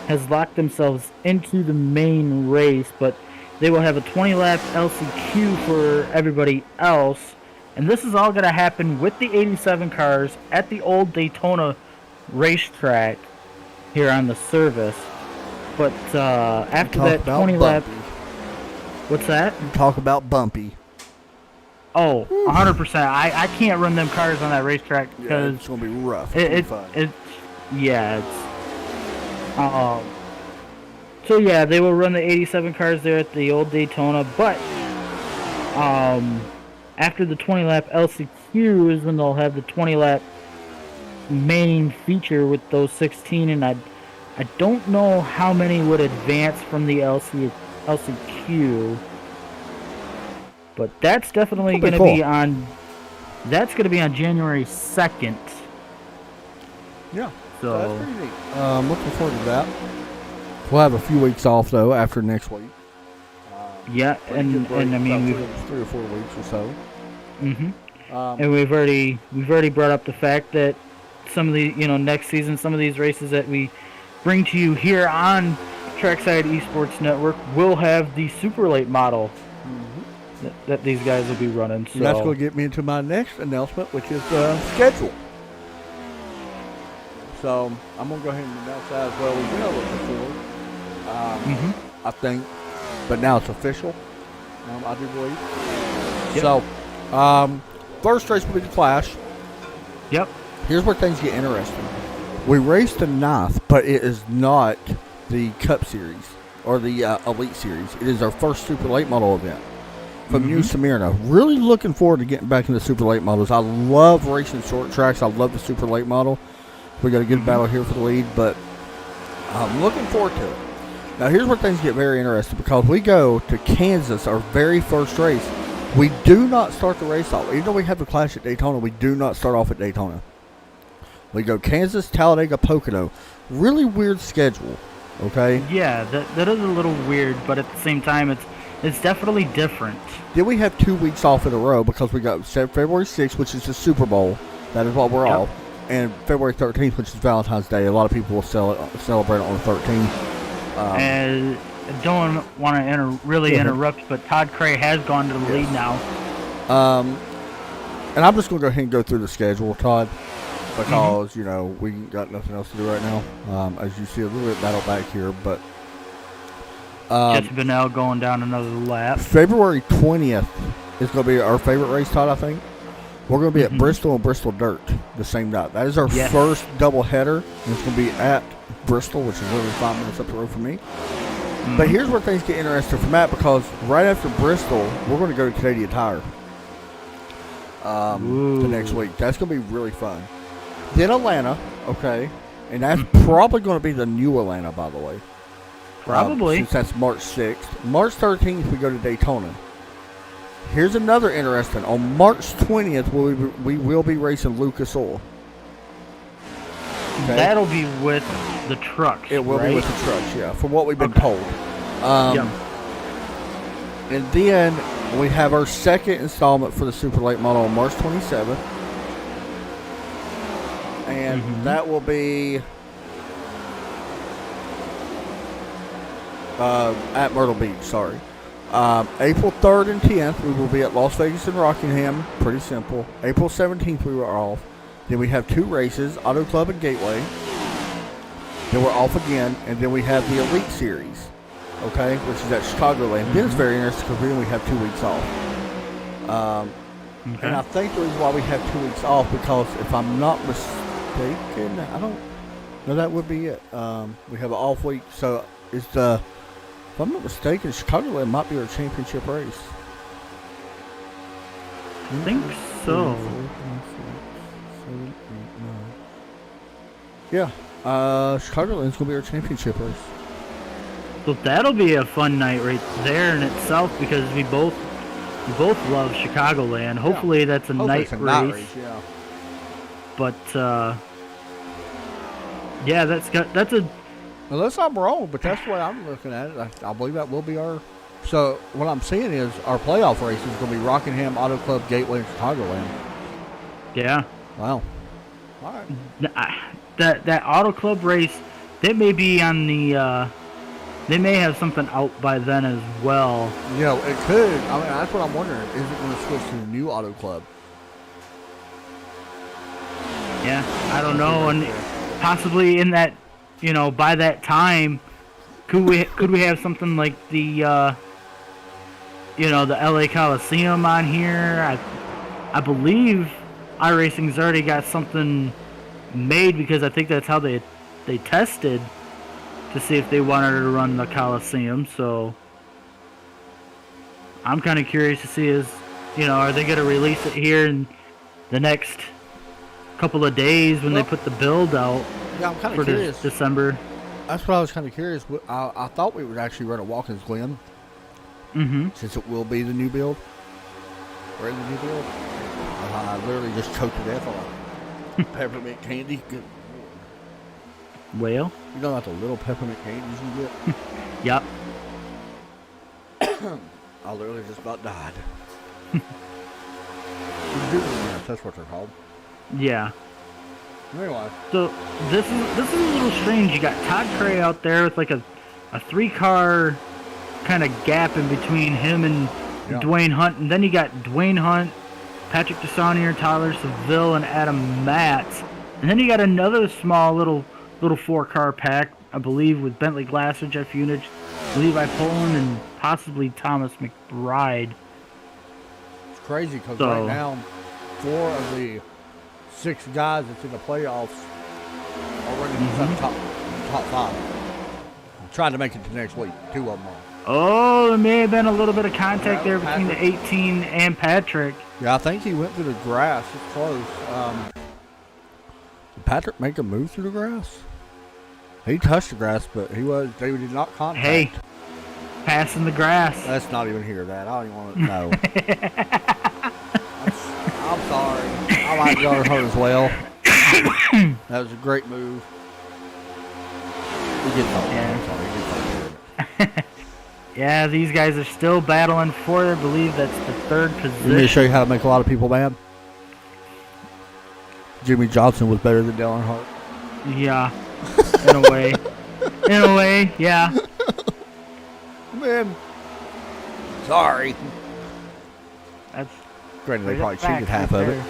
has locked themselves into the main race, but they will have a 20-lap LCQ for everybody else. And this is all going to happen with the 87 cars at the old Daytona racetrack here on the service. But after that 20-lap... What's that? You talk about bumpy. Oh, 100%. I can't run them cars on that racetrack because it's going to be rough. it's so yeah, they will run the 87 cars there at the old Daytona, but after the 20-lap LCQ is when they'll have the 20-lap main feature with those 16, and I don't know how many would advance from the LCQ. But that's definitely going to be on. That's going to be on January 2nd. Yeah. So That's pretty neat. Looking forward to that. We'll have a few weeks off though after next week. yeah, and I mean about 3 or 4 weeks or so. And we've already brought up the fact that some of the next season some of these races that we bring to you here on Trackside Esports Network will have the super late model. That these guys will be running. So And that's going to get me into my next announcement, which is the schedule. So I'm going to go ahead and announce that as well. We've been over it before, I think, but now it's official. I do believe. Yep. So first race will be the Clash. Yep. Here's where things get interesting. We raced the 9th, but it is not the Cup Series or the Elite Series. It is our first super late model event from New Smyrna. Really looking forward to getting back into super late models. I love racing short tracks. I love the super late model. We got a good battle here for the lead, but I'm looking forward to it. Now, here's where things get very interesting because we go to Kansas, our very first race. We do not start the race off. Even though we have the Clash at Daytona, we do not start off at Daytona. We go Kansas, Talladega, Pocono. Really weird schedule, okay? Yeah, that is a little weird, but at the same time, it's definitely different. Then we have 2 weeks off in a row because we got February 6th, which is the Super Bowl. That is what we're off. And February 13th, which is Valentine's Day. A lot of people will celebrate it on the 13th. And I don't want to really interrupt, but Todd Cray has gone to the lead now. And I'm just going to go ahead and go through the schedule, Todd, because, you know, we got nothing else to do right now. As you see, a little bit of battle back here, but Jesse Bennell going down another lap. February 20th is going to be our favorite race, Todd, I think. We're going to be at Bristol and Bristol Dirt the same night. That is our first doubleheader, and it's going to be at Bristol, which is literally 5 minutes up the road from me. But here's where things get interesting for Matt, because right after Bristol, we're going to go to Canadian Tire the next week. That's going to be really fun. Then Atlanta, okay, and that's probably going to be the new Atlanta, by the way. Probably. Since that's March 6th. March 13th, we go to Daytona. Here's another interesting. On March 20th, we will be racing Lucas Oil. Okay? That'll be with the trucks. It will right? be with the trucks, yeah, from what we've been told. And then we have our second installment for the Super Late model on March 27th. And that will be at Myrtle Beach, sorry. April 3rd and 10th, we will be at Las Vegas and Rockingham. Pretty simple. April 17th, we were off. Then we have 2 races, Auto Club and Gateway. Then we're off again. And then we have the Elite Series, okay, which is at Chicagoland. Then it's very interesting because we only have 2 weeks off. And I think the reason why we have 2 weeks off, because if I'm not mistaken, I don't know, that would be it. We have an off week. So it's the... If I'm not mistaken, Chicagoland might be our championship race. I think so. Yeah, Chicagoland's gonna be our championship race. So that'll be a fun night right there in itself, because we both love Chicagoland. Hopefully that's a night race. Yeah. But yeah, that's a. Unless I'm wrong, but that's the way I'm looking at it. I believe that will be our... So, what I'm seeing is our playoff race is going to be Rockingham, Auto Club, Gateway, and Chicagoland. Yeah. Wow. All right. That Auto Club race, they may be on the... they may have something out by then as well. You know, it could. I mean, that's what I'm wondering. Is it going to switch to the new Auto Club? Yeah, I don't know. And possibly in that... You know, by that time, could we have something like the, you know, the LA Coliseum on here? I believe iRacing's already got something made, because I think that's how they tested to see if they wanted to run the Coliseum. So I'm kind of curious to see are they going to release it here in the next couple of days when they put the build out? Yeah, I'm kind of curious. December. That's what I was kind of curious. I thought we would actually run a Watkins Glen. Since it will be the new build. We're in the new build. I literally just choked to death on peppermint candy. Good. Well. You know about the little peppermint candies you get? Yep. I literally just about died. That's what they're called. Yeah. Anyway. So this is a little strange. You got Todd Cray out there with like a 3-car kind of gap in between him and Dwayne Hunt, and then you got Dwayne Hunt, Patrick Desaunier, Tyler Seville, and Adam Matz, and then you got another small little 4-car pack, I believe, with Bentley Glasser, Jeff Unich, Levi Poland, and possibly Thomas McBride. It's crazy because right now, 4 of the 6 guys that's in the playoffs are running inside the top 5. Trying to make it to next week. 2 of them are. Oh, there may have been a little bit of contact there between the 18 and Patrick. Yeah, I think he went through the grass. It's close. Did Patrick make a move through the grass? He touched the grass, but they did not contact. Hey, passing the grass. Let's not even hear that. I don't even want to know. I'm sorry. I like Darn Hurt as well. That was a great move. He gets on. Yeah. I'm sorry. He gets on. Yeah, these guys are still battling for it. I believe that's the 3rd position. Let me show you how to make a lot of people mad. Jimmy Johnson was better than Dale Earnhardt. Yeah, in a way. In a way, yeah. Man, sorry. That's Granted, they probably fact cheated half right of it, there.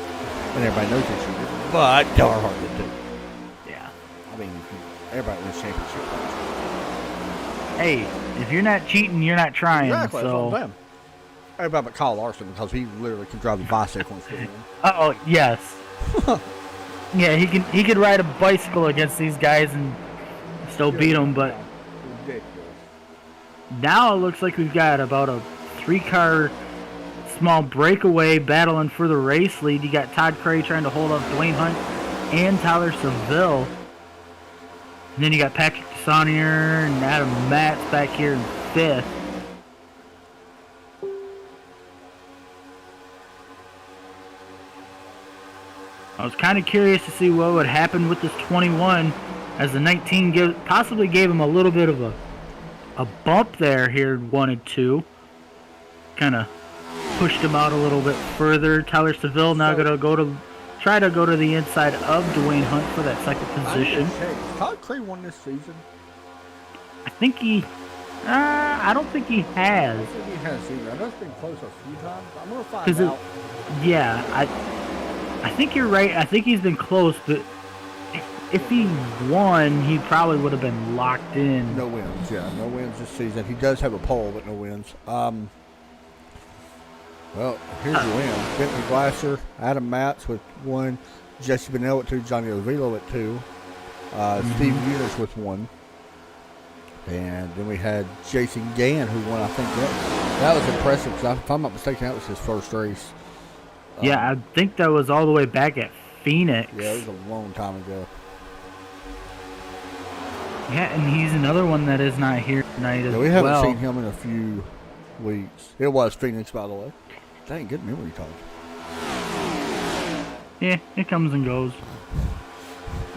and everybody knows they cheated. But Dale Earnhardt did too. Yeah. I mean, everybody wins championship. Hey, if you're not cheating, you're not trying. Exactly, that's what I'm So. saying. Everybody but Kyle Larson, because he literally can drive a bicycle and still win. Oh yes. Yeah, he could ride a bicycle against these guys and still beat them. But Ridiculous. now it looks like we've got about a 3-car small breakaway battling for the race lead. You got Todd Cray trying to hold up Dwayne Hunt and Tyler Seville. And then you got Patrick Saunier and Adam Matz back here in 5th. I was kind of curious to see what would happen with this 21, as the 19 possibly gave him a little bit of a bump there here in 1 and 2. Kind of pushed him out a little bit further. Tyler Seville now going to try to go to the inside of Dwayne Hunt for that 2nd position. Todd Cray won this season. I think he... I don't think he has. I think he has either. I know it's been close a few times. I'm going to find 'Cause out. Yeah, I think you're right. I think he's been close, but if he won, he probably would have been locked in. No wins, yeah. No wins this season. He does have a pole, but no wins. Well, here's your win. Bentley Glasser, Adam Matz with 1, Jesse Bennell with 2, Johnny Ovilo at 2, Steve Eunice with 1. And then we had Jason Gann, who won, I think. That was impressive, because if I'm not mistaken, that was his first race. Yeah, I think that was all the way back at Phoenix. Yeah, it was a long time ago. Yeah, and he's another one that is not here tonight as Yeah, we haven't well. seen him in a few weeks. It was Phoenix, by the way. Dang, good memory, Tom. Yeah, it comes and goes.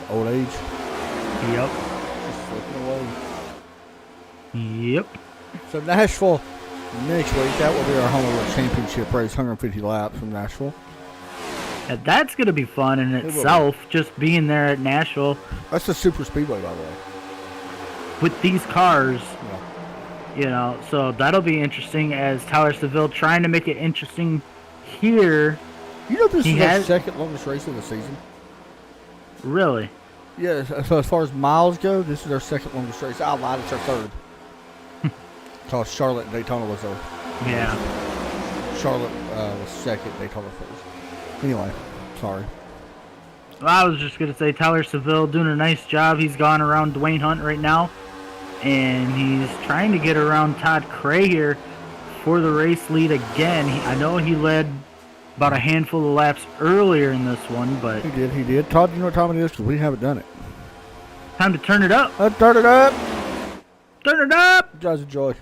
Old age. Yep. Just slipping away. Yep. So Nashville next week, that will be our Homeworld Championship race, 150 laps from Nashville. And that's going to be fun in will be. itself, just being there at Nashville That's the super speedway, by the way. with these cars. Yeah. You know, so that'll be interesting as Tyler Seville trying to make it interesting here. You know this He is our has- second longest race of the season? Really? Yeah, so as far as miles go, this is our second longest race. I lied, it's our third. Because Charlotte and Daytona was our... Yeah. Charlotte was second, Daytona first. Anyway, sorry. Well, I was just going to say Tyler Seville doing a nice job. He's gone around Dwayne Hunt right now. And he's trying to get around Todd Cray here for the race lead again. I know he led about a handful of laps earlier in this one, but He did. Todd, you know what time it is? Because we haven't done it. time to turn it up. Let's turn it up! Turn it up! You guys enjoy.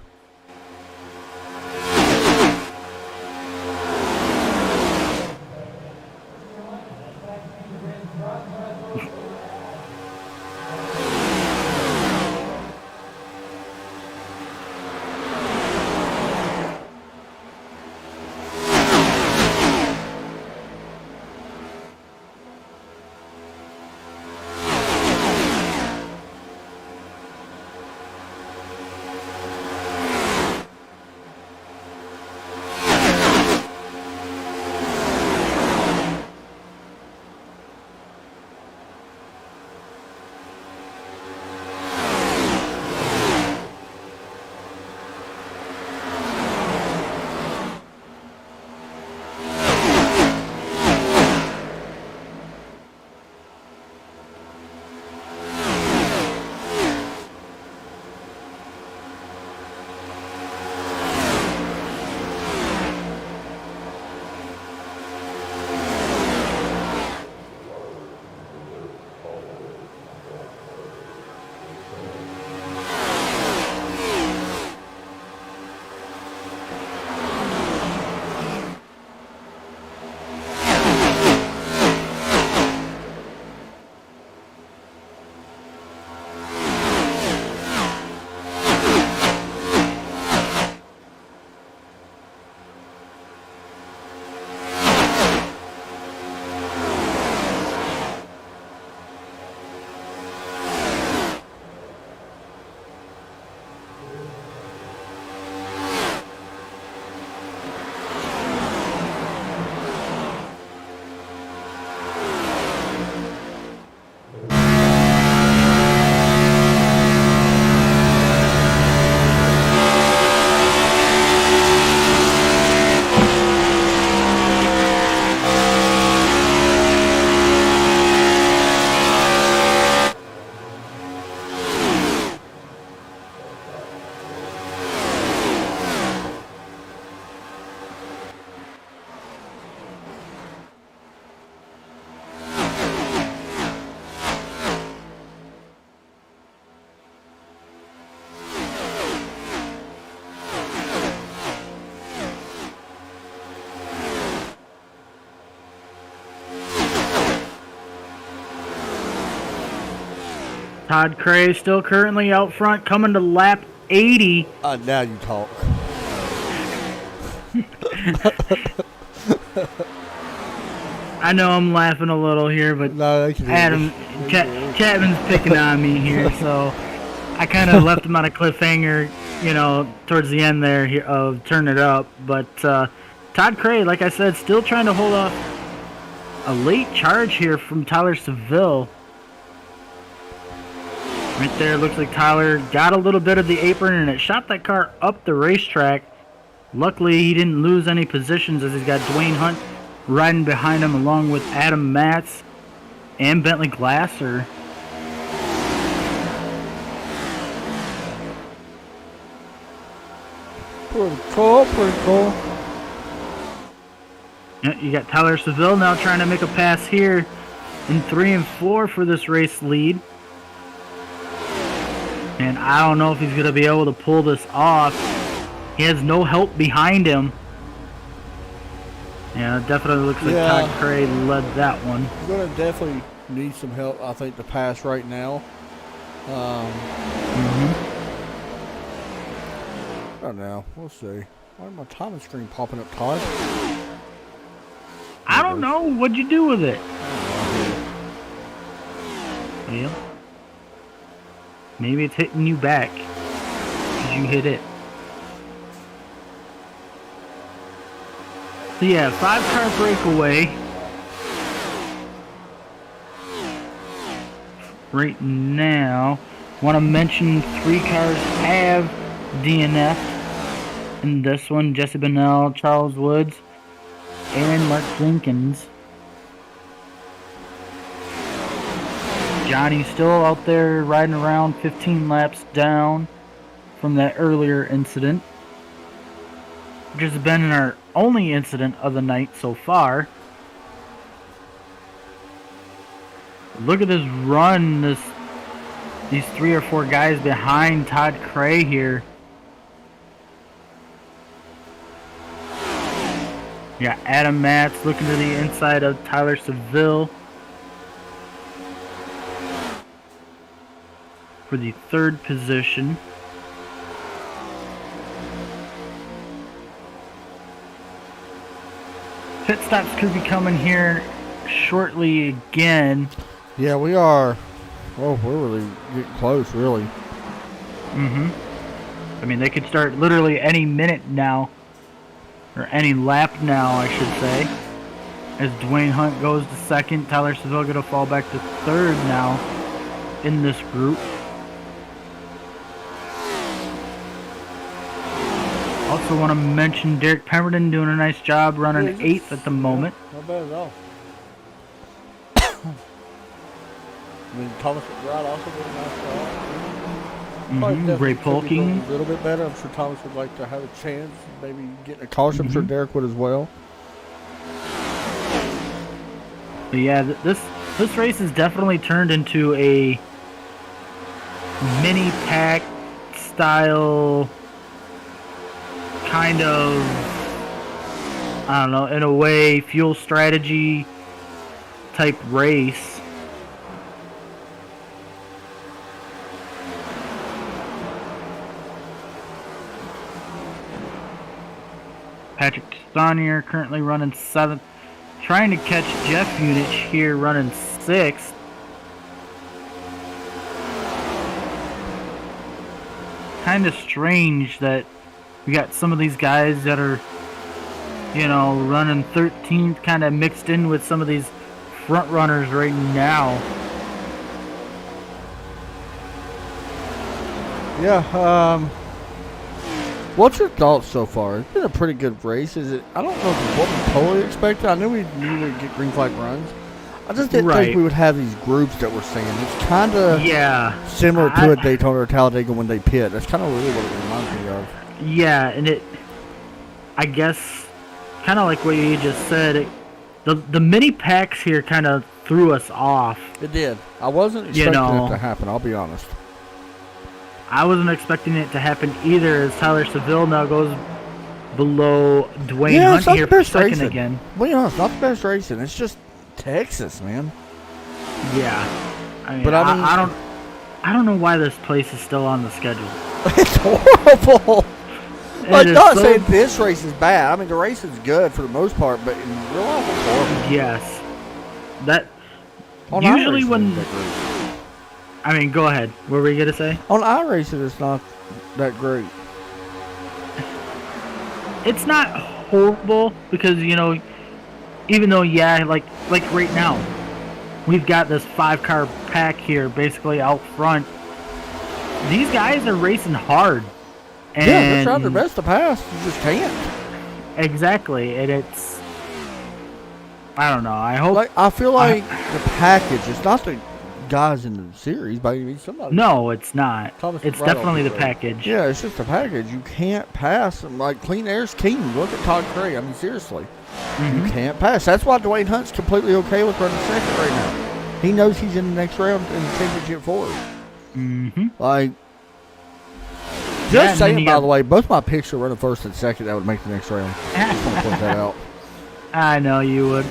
Todd Cray still currently out front, coming to lap 80. Now you talk. I know I'm laughing a little here, but No, Chapman's picking on me here, so I kind of left him on a cliffhanger, towards the end there of Turn It Up. But Todd Cray, like I said, still trying to hold off a late charge here from Tyler Seville. Right there, looks like Tyler got a little bit of the apron and it shot that car up the racetrack. Luckily, he didn't lose any positions as he's got Dwayne Hunt riding behind him along with Adam Matz and Bentley Glasser. Pretty cool. Yeah, you got Tyler Seville now trying to make a pass here in 3 and 4 for this race lead. And I don't know if he's going to be able to pull this off. He has no help behind him. Yeah, it definitely looks like Todd Cray led that one. You're going to definitely need some help, I think, to pass right now. I don't know. We'll see. Why is my timing screen popping up, Todd? I don't know. What'd you do with it? Yeah. Maybe it's hitting you back because you hit it. So yeah, 5-car breakaway. Right now, want to mention 3 cars have DNF in this one. Jesse Bennell, Charles Woods, and Mark Jenkins. Johnny's still out there riding around 15 laps down from that earlier incident, which has been our only incident of the night so far. Look at this run, these 3 or 4 guys behind Todd Cray here. Yeah, Adam Matz looking to the inside of Tyler Seville for the 3rd position. Pit stops could be coming here shortly again. Yeah, we are. Oh, we're really getting close, really. I mean, they could start literally any minute now. Or any lap now, I should say. As Dwayne Hunt goes to 2nd, Tyler Seville going to fall back to 3rd now in this group. Also want to mention Derek Pemberton doing a nice job running 8th at the moment. Not bad at all. I mean, Thomas McBride also did a nice job. Ray Polking. A little bit better. I'm sure Thomas would like to have a chance, maybe getting a caution. I'm sure Derek would as well. But yeah, this race has definitely turned into a mini pack style kind of, I don't know, in a way, fuel strategy type race. Patrick Stonier currently running 7th. Trying to catch Jeff Unich here running 6th. Kind of strange that we got some of these guys that are, running 13th kind of mixed in with some of these front runners right now. Yeah, what's your thoughts so far? It's been a pretty good race. I don't know if it's what we totally expected. I knew we'd get green flag runs. I just didn't think we would have these groups that we're seeing. It's kind of similar to a Daytona or Talladega when they pit. That's kind of really what it reminds me of. Yeah, and I guess, kind of like what you just said, the mini packs here kind of threw us off. It did. I wasn't expecting it to happen, I'll be honest. I wasn't expecting it to happen either, as Tyler Seville now goes below Dwayne Hunt here for 2nd again. Well, it's not the best racing. It's just Texas, man. Yeah. I I don't know why this place is still on the schedule. It's horrible. I'm is not so- saying this race is bad. I mean, the race is good for the most part, but in real life, it's horrible. Yes. That On usually iRacing, when it's not great. I mean, go ahead. What were you gonna say? On iRacing, it's not that great. It's not horrible because even though like right now, we've got this 5-car pack here basically out front. These guys are racing hard. And Yeah, they're trying their best to pass. You just can't. Exactly, and it's. I don't know. I hope. I feel like the package. It's not the guys in the series, but I mean somebody. No, it's not. Thomas It's right on definitely the road. package. Yeah, it's just a package. You can't pass them. Like clean air's king. Look at Todd Cray. I mean, seriously, Mhm. you can't pass. That's why Dwayne Hunt's completely okay with running second right now. He knows he's in the next round in the championship forward. Mm-hmm. Like, Yeah, just and then saying, you by got- the way, both my picks are running first and second. That would make the next round. Just want to point that out. I know you would.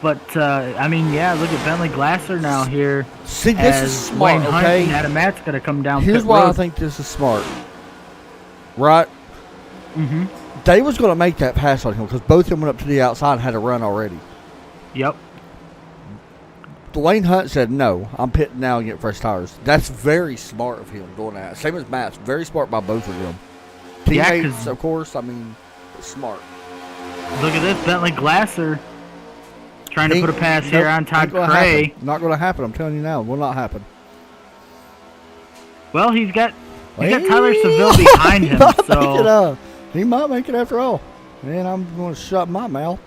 But I mean, yeah. Look at Bentley Glasser now here. See, this as is smart, Dwayne Hunt okay? and Adam Matt's gonna come down. Here's pit why I road. think this is smart. Right? Mm-hmm. They was going to make that pass on him because both of them went up to the outside and had a run already. Yep. Dwayne Hunt said, no, I'm pitting now and get fresh tires. That's very smart of him doing that. Same as Matt's. Very smart by both of them. Yeah, Teammates, 'cause- of course, I mean, smart. Look at this Bentley Glasser trying to Ain't- put a pass nope, here on Todd ain't gonna Cray. happen. Not going to happen. I'm telling you now. Will not happen. Well, he's got Tyler Seville behind him, He might make it, so he might make it after all. And I'm going to shut my mouth.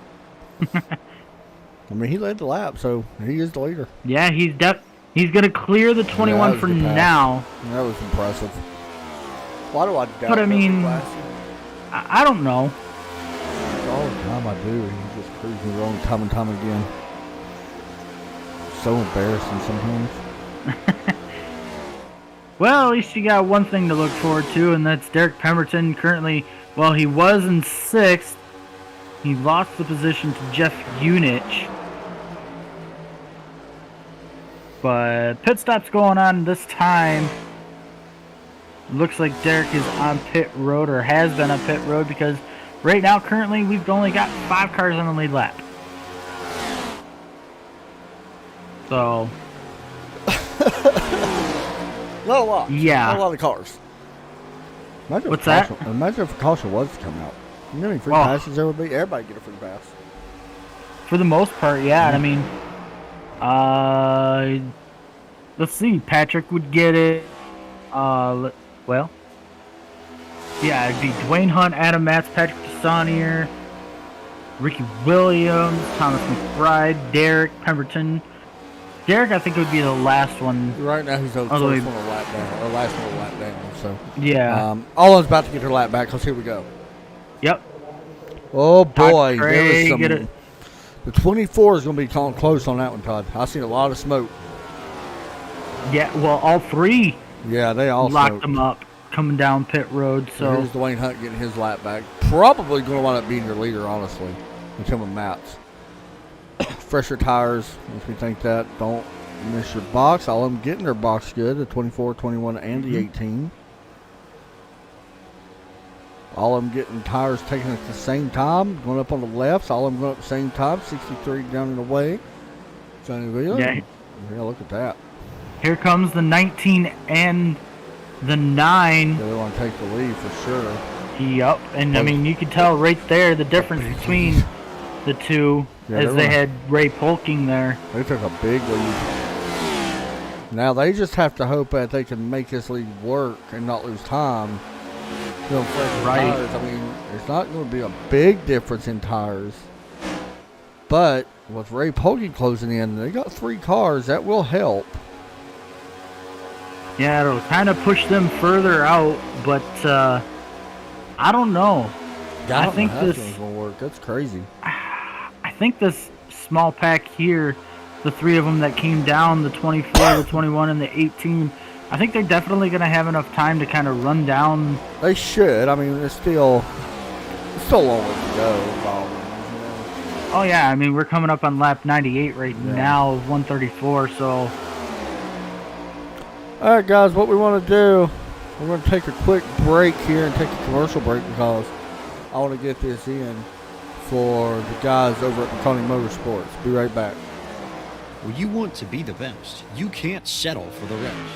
I mean, he led the lap, so he is the leader. yeah, he's gonna clear the 21 was for a good pass. now. That was impressive. Why do I doubt But I mean- Glassy? I don't know. All the time I do. He just proves me wrong time and time again. So embarrassing sometimes. Well, at least you got one thing to look forward to, and that's Derek Pemberton. Currently, well, he was in 6th. He lost the position to Jeff Unich. But pit stop's going on this time. Looks like Derek is on pit road, or has been on pit road, because right now, currently, we've only got 5 cars on the lead lap. So, Not a lot. Yeah. Not a lot of cars. Imagine What's if that? Caution, imagine if a caution was to come out. You know how many free Oh. passes there would be? Everybody get a free pass. for the most part, yeah. And I mean, let's see. Patrick would get it. Well, yeah, it'd be Dwayne Hunt, Adam Matz, Patrick Desanier, Ricky Williams, Thomas McBride, Derek Pemberton. Derek, I think, would be the last one. Right now, he's the Although first he- one to lap down, or last one to lap down. So, Yeah. Olin's about to get her lap back because here we go. Yep. Oh boy, Todd there was Cray, some. get it. The 24 is going to be calling close on that one, Todd. I seen a lot of smoke. Yeah. Well, all 3 Yeah, they all locked smoked. them up coming down pit road. So So here's Dwayne Hunt getting his lap back. Probably going to wind up being your leader, honestly, until with Matt's. Fresher tires makes me think that. Don't miss your box. All of them getting their box good, the 24, 21, and the 18. All of them getting tires taken at the same time, going up on the lefts. All of them going up at the same time. 63 down and away. Johnny Villa. Yeah. Yeah, look at that. here comes the 19 and the 9. Yeah, they want to take the lead for sure. Yep, and I mean you can tell right there the difference between the two Yeah, as they they were- had Ray Polking there. They took a big lead. Now they just have to hope that they can make this lead work and not lose time. Right. Tires. I mean, there's not going to be a big difference in tires. But with Ray Polking closing in, they got 3 cars. That will help. Yeah, it'll kind of push them further out, but I don't know. I think this this- one's going to work. That's crazy. I think this small pack here, the 3 of them that came down, the 24, the 21, and the 18, I think they're definitely going to have enough time to kind of run down. They should. I mean, it's still a long way to go. Probably, you know. Oh yeah, I mean we're coming up on lap 98 right Yeah. now, 134. So All right, guys, what we want to do, we're going to take a quick break here and take a commercial break because I want to get this in for the guys over at McConaughey Motorsports. Be right back. When you want to be the best, you can't settle for the rest.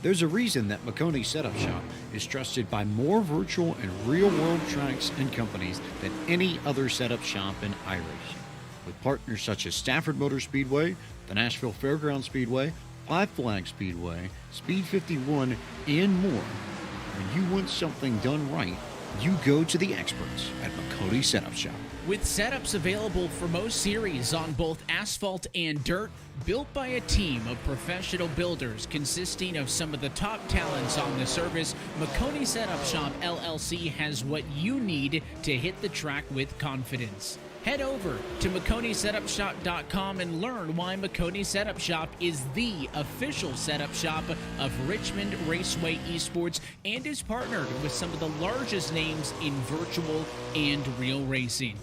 There's a reason that McConaughey Setup Shop is trusted by more virtual and real-world tracks and companies than any other setup shop in iRacing. With partners such as Stafford Motor Speedway, the Nashville Fairgrounds Speedway, Five Flag Speedway, Speed 51, and more. When you want something done right, you go to the experts at McConaughey Setup Shop. With setups available for most series on both asphalt and dirt, built by a team of professional builders consisting of some of the top talents on the service, McConaughey Setup Shop LLC has what you need to hit the track with confidence. Head over to McConaugheySetupShop.com and learn why McConaughey Setup Shop is the official setup shop of Richmond Raceway Esports and is partnered with some of the largest names in virtual and real racing.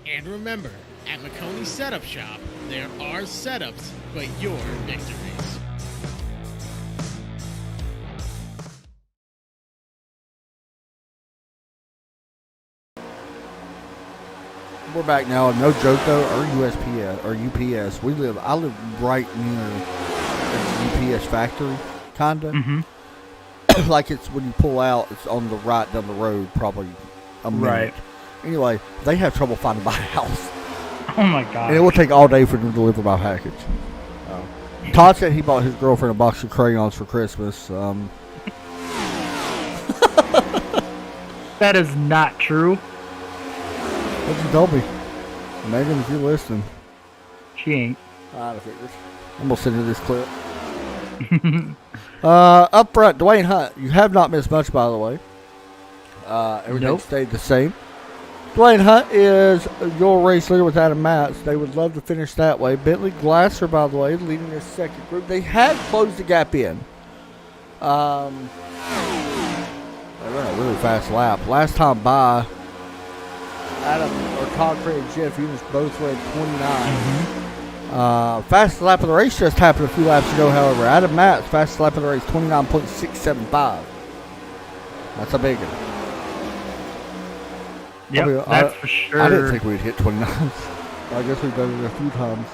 And remember, at McConaughey Setup Shop, there are setups, but your victories. We're back now. No joke though, or USPS or UPS. I live right near the UPS factory, kinda. Mm-hmm. Like it's when you pull out, it's on the right down the road, probably a minute. Right. Anyway, they have trouble finding my house, Oh my god. and it will take all day for them to deliver my package. Todd said he bought his girlfriend a box of crayons for Christmas. That is not true. What you told me, Megan? If you're listening, She ain't. I figured. I'm gonna send you this clip. Up front, Dwayne Hunt. You have not missed much, by the way. Everything Nope. stayed the same. Dwayne Hunt is your race leader with Adam Matz. They would love to finish that way. Bentley Glasser, by the way, leading this second group. They had closed the gap in. They ran a really fast lap. Last time by, Adam or Todd Craig and Jeff Eunice both ran 29. Fastest lap of the race just happened a few laps ago, however. Adam Matz, fastest lap of the race, 29.675. That's a big one. Yep, that's for sure. I didn't think we'd hit 29. I guess we've done it a few times.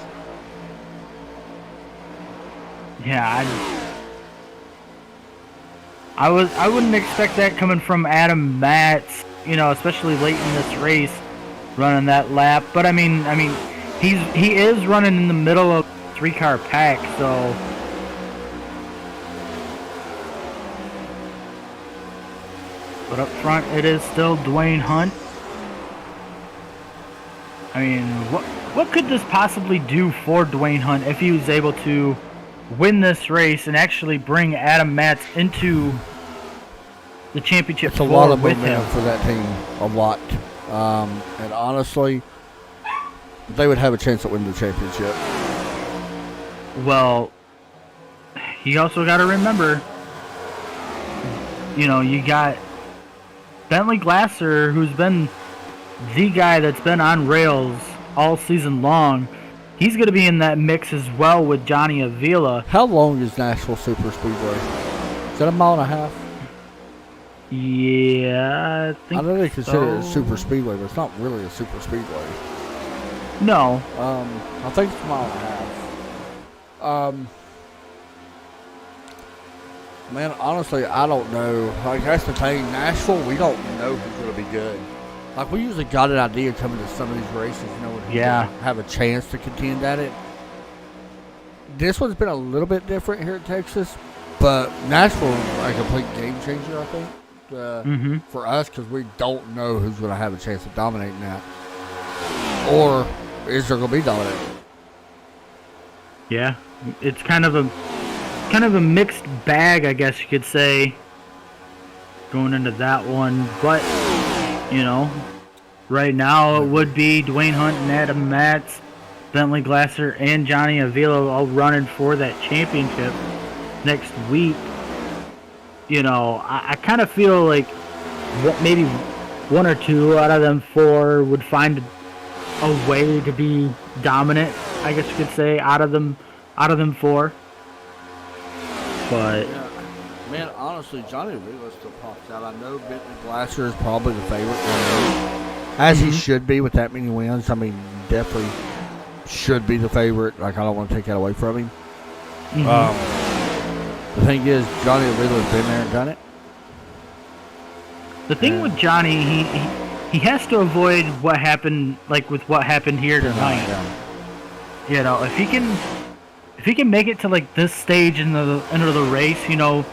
Yeah, I wouldn't expect that coming from Adam Matz, especially late in this race, running that lap. But I mean, he is running in the middle of a 3-car pack, so. But up front, it is still Dwayne Hunt. I mean, what could this possibly do for Dwayne Hunt if he was able to win this race and actually bring Adam Matz into the championship? It's a lot of with momentum him for that team, a lot. And honestly, they would have a chance at winning the championship. Well, you also got to remember, you got Bentley Glasser, who's been the guy that's been on rails all season long. He's going to be in that mix as well with Johnny Avila. How long is Nashville Super Speedway? Is that a mile and a half? Yeah, I think I know they consider it a so. super speedway, but it's not really a super speedway. No. I think it's a mile and a half. Man, honestly, I don't know. Like, that's the thing. Nashville, we don't know who's going to be good. Like, we usually got an idea coming to some of these races, who's Yeah. gonna have a chance to contend at it. This one's been a little bit different here in Texas, but Nashville is a complete game changer, I think, for us, because we don't know who's going to have a chance of dominating that. Or is there going to be dominating? Yeah, it's kind of a mixed bag, I guess you could say, going into that one. But right now it would be Dwayne Hunt and Adam Matz, Bentley Glasser, and Johnny Avila all running for that championship next week. I kind of feel like maybe one or two out of them four would find a way to be dominant, I guess you could say, out of them four. But Yeah, Man, honestly, Johnny Avila still pops out. I know Bentley Glasser is probably the favorite, as he should be with that many wins. I mean, definitely should be the favorite. Like, I don't want to take that away from him. The thing is, Johnny Avila's been there and done it. The thing with Johnny, he has to avoid what happened, like with what happened here tonight. You know, if he can make it to like this stage in the end of the race, you know,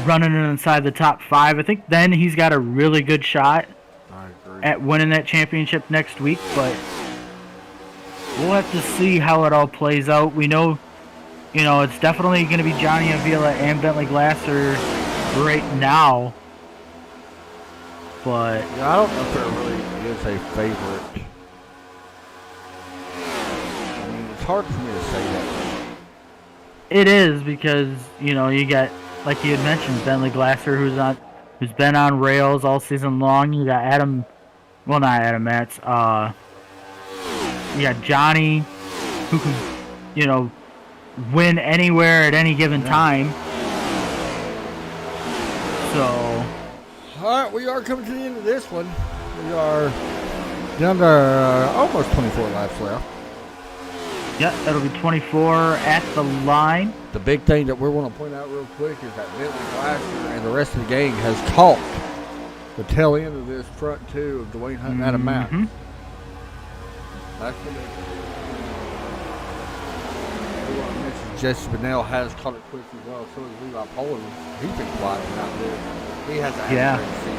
running inside the top 5, I think then he's got a really good shot at winning that championship next week. But we'll have to see how it all plays out. We know, you know, it's definitely going to be Johnny Avila and Bentley Glasser right now. But yeah, I don't know if there really is a favorite. I mean, it's hard for me to say that. it is because, you know, you got, like you had mentioned, Bentley Glasser, who's been on rails all season long. You got not Adam Matz. You got Johnny, who can, you know, win anywhere at any given time. So, all right, we are coming to the end of this one. We are down to almost 24 laps left. yeah, that'll be 24 at the line. The big thing that we want to point out real quick is that Bentley Glasser and the rest of the gang has caught the tail end of this front two of Dwayne Hunt and Adam Matz. That's what Jesse Bennell has caught it quick as well. So is Levi Poland. He's been quiet out there. He has a great season.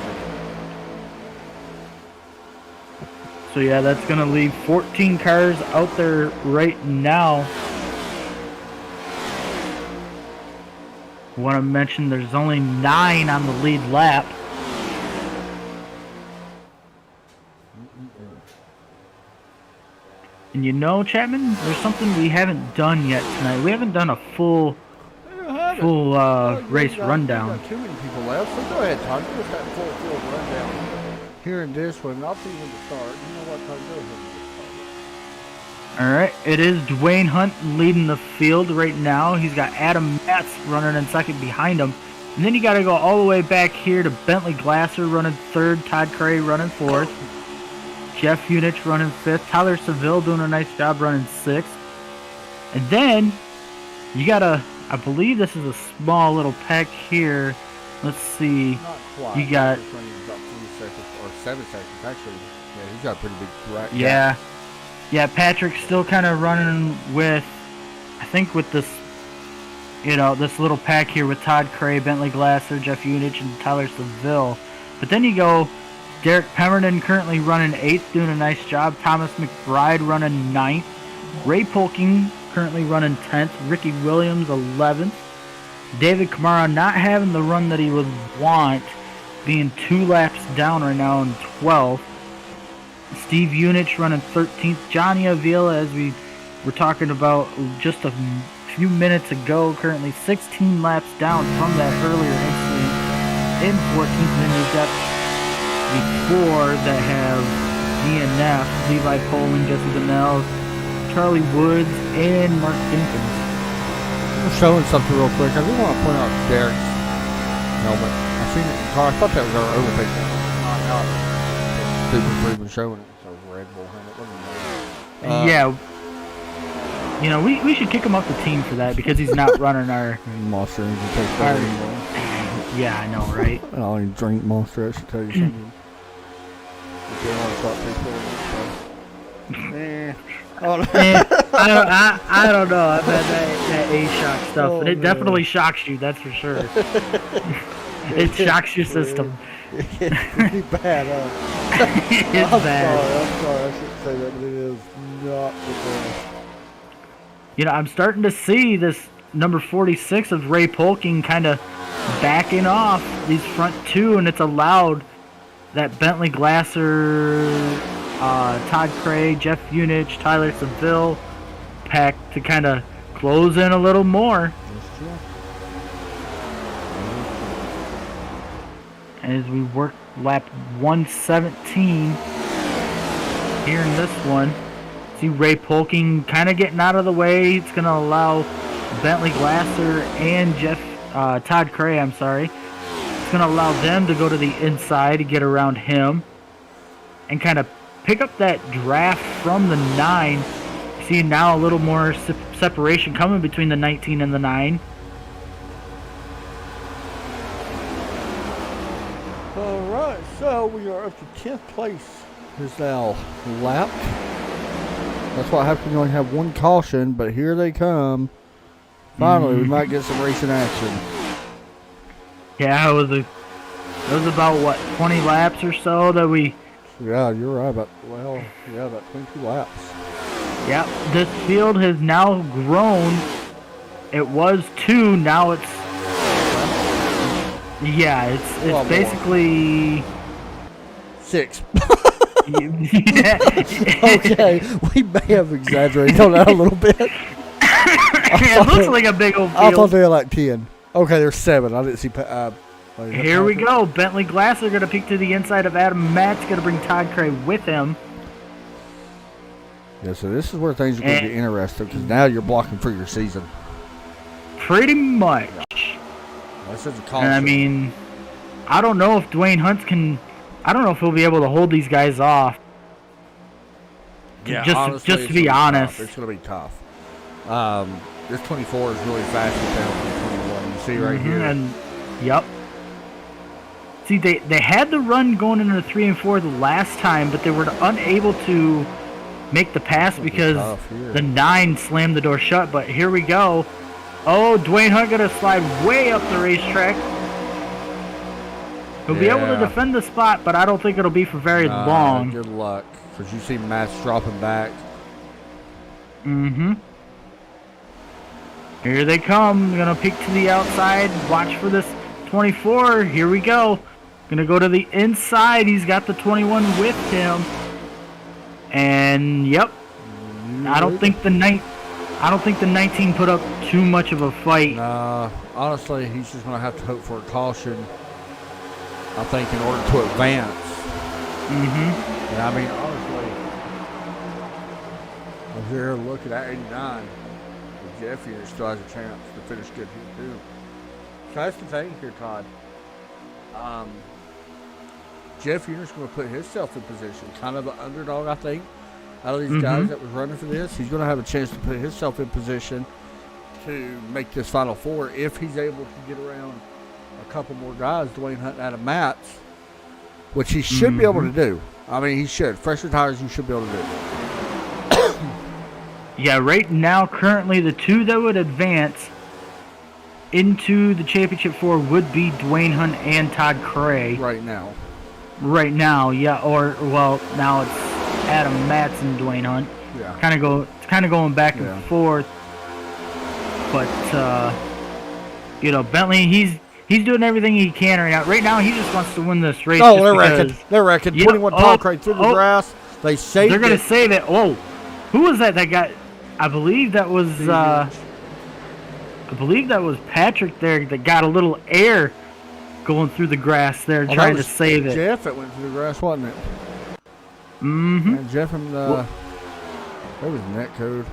So yeah, that's gonna leave 14 cars out there right now. Want to mention there's only 9 on the lead lap. And you know, Chapman, there's something we haven't done yet tonight. We haven't done a full race rundown. We've got too many people left, so go ahead, Todd. Give us that full field rundown here in this one. I'll see when to start. You know what, Todd? Go ahead. All right, it is Dwayne Hunt leading the field right now. He's got Adam Matz running in second behind him. And then you got to go all the way back here to Bentley Glasser running third, Todd Cray running fourth, Jeff Unich running fifth, Tyler Seville doing a nice job running sixth. And then you got I believe this is a small little pack here. Let's see. Not quite. You got... This one is about 3 seconds, or 7 seconds, actually. Yeah, he's got a pretty big right. Yeah. Yeah, Patrick's still kind of running with, I think with this, you know, this little pack here with Todd Cray, Bentley Glasser, Jeff Unich, and Tyler Seville. But then you go, Derek Pemberton currently running 8th, doing a nice job. Thomas McBride running 9th. Ray Polking currently running 10th. Ricky Williams 11th. David Kamara not having the run that he would want, being 2 laps down right now in 12th. Steve Unich running 13th. Johnny Avila, as we were talking about just a few minutes ago, currently 16 laps down from that earlier incident in 14th. Then you've got the 4 that have DNF, Levi Poland, Jesse Bennell, Charlie Woods, and Mark Dinkins. I'm showing something real quick. I do want to point out Derek's helmet. I seen it in the car. I thought that was our overtake helmet. Super Freeman showing it. So Red Bull helmet. Yeah. You know, we should kick him off the team for that because he's not running our... Monster Energy takes that anymore. Yeah, I know, right? I don't even drink Monster. I should tell you something. If you want to start I don't know. I've had that A-shock stuff, but it definitely shocks you, that's for sure. It shocks your system. It's bad, huh? It's bad. I'm sorry. I shouldn't say that, but it is not the best. You know, I'm starting to see this number 46 of Ray Polking kind of backing off these front 2, and it's allowed that Bentley Glasser, Todd Cray, Jeff Unich, Tyler Seville pack to kind of close in a little more. That's true. As we work lap 117 here in this one. See Ray Polking kind of getting out of the way. It's going to allow Bentley Glasser and Jeff Todd Cray, I'm sorry. It's going to allow them to go to the inside to get around him and kind of pick up that draft from the 9. See now a little more separation coming between the 19 and the 9. All right, so we are up to 10th place. Is now lapped. That's what happens when you only have one caution, but here they come. Finally, we might get some racing action. Yeah, it was about, what, 20 laps or so that we... Yeah, you're right. About 22 laps. Yep, this field has now grown. It was 2, now it's... Yeah, it's basically... 6. Yeah. Okay, we may have exaggerated on that a little bit. It looks like a big old field. I thought they were like 10. Okay, there's 7. I didn't see... Here we go. Bentley Glasser going to peek to the inside of Adam Matt's going to bring Todd Cray with him. Yeah, so this is where things are going to get interesting because now you're blocking for your season. Pretty much. Yeah. This is a And I mean, I don't know if Dwayne Hunt can... I don't know if he'll be able to hold these guys off. Yeah, just honestly, to be honest. It's going to be tough. This 24 is really fast down from 21. You see right here. And, yep. See, they had the run going into the 3 and 4 the last time, but they were unable to make the pass because the 9 slammed the door shut. But here we go. Oh, Dwayne Hunt going to slide way up the racetrack. He'll be able to defend the spot, but I don't think it'll be for very long. Good luck, because you see Matt's dropping back. Mm-hmm. Here they come. Gonna peek to the outside. Watch for this 24. Here we go. Gonna go to the inside. He's got the 21 with him. And yep. I don't think the 19 put up too much of a fight. Nah, honestly, he's just gonna have to hope for a caution. I think in order to advance. Mm-hmm. And I mean, honestly, I'm here looking at 89. Jeff here still has a chance to finish good here too. So that's the thing here, Todd. Jeff Unit's going to put himself in position, kind of an underdog, I think, out of these guys that was running for this. He's going to have a chance to put himself in position to make this Final Four if he's able to get around a couple more guys, Dwayne Hunt and Adam Matz, which he should be able to do. I mean, he should. Fresher tires, you should be able to do. Yeah, right now, currently, the 2 that would advance into the championship 4 would be Dwayne Hunt and Todd Cray. Right now. Right now, yeah. Or, well, now it's Adam Matz and Dwayne Hunt. Yeah. It's kind of going back and forth. But, you know, Bentley, he's doing everything he can right now. Right now, he just wants to win this race. Oh, they're wrecking. They're wrecking. Yep. 21 Todd Cray through the grass. They saved They're going to save it. Whoa. Who was that got... I believe that was Patrick there that got a little air going through the grass there trying to save it. Jeff that went through the grass, wasn't it? Mm-hmm. And Jeff and what was the net code?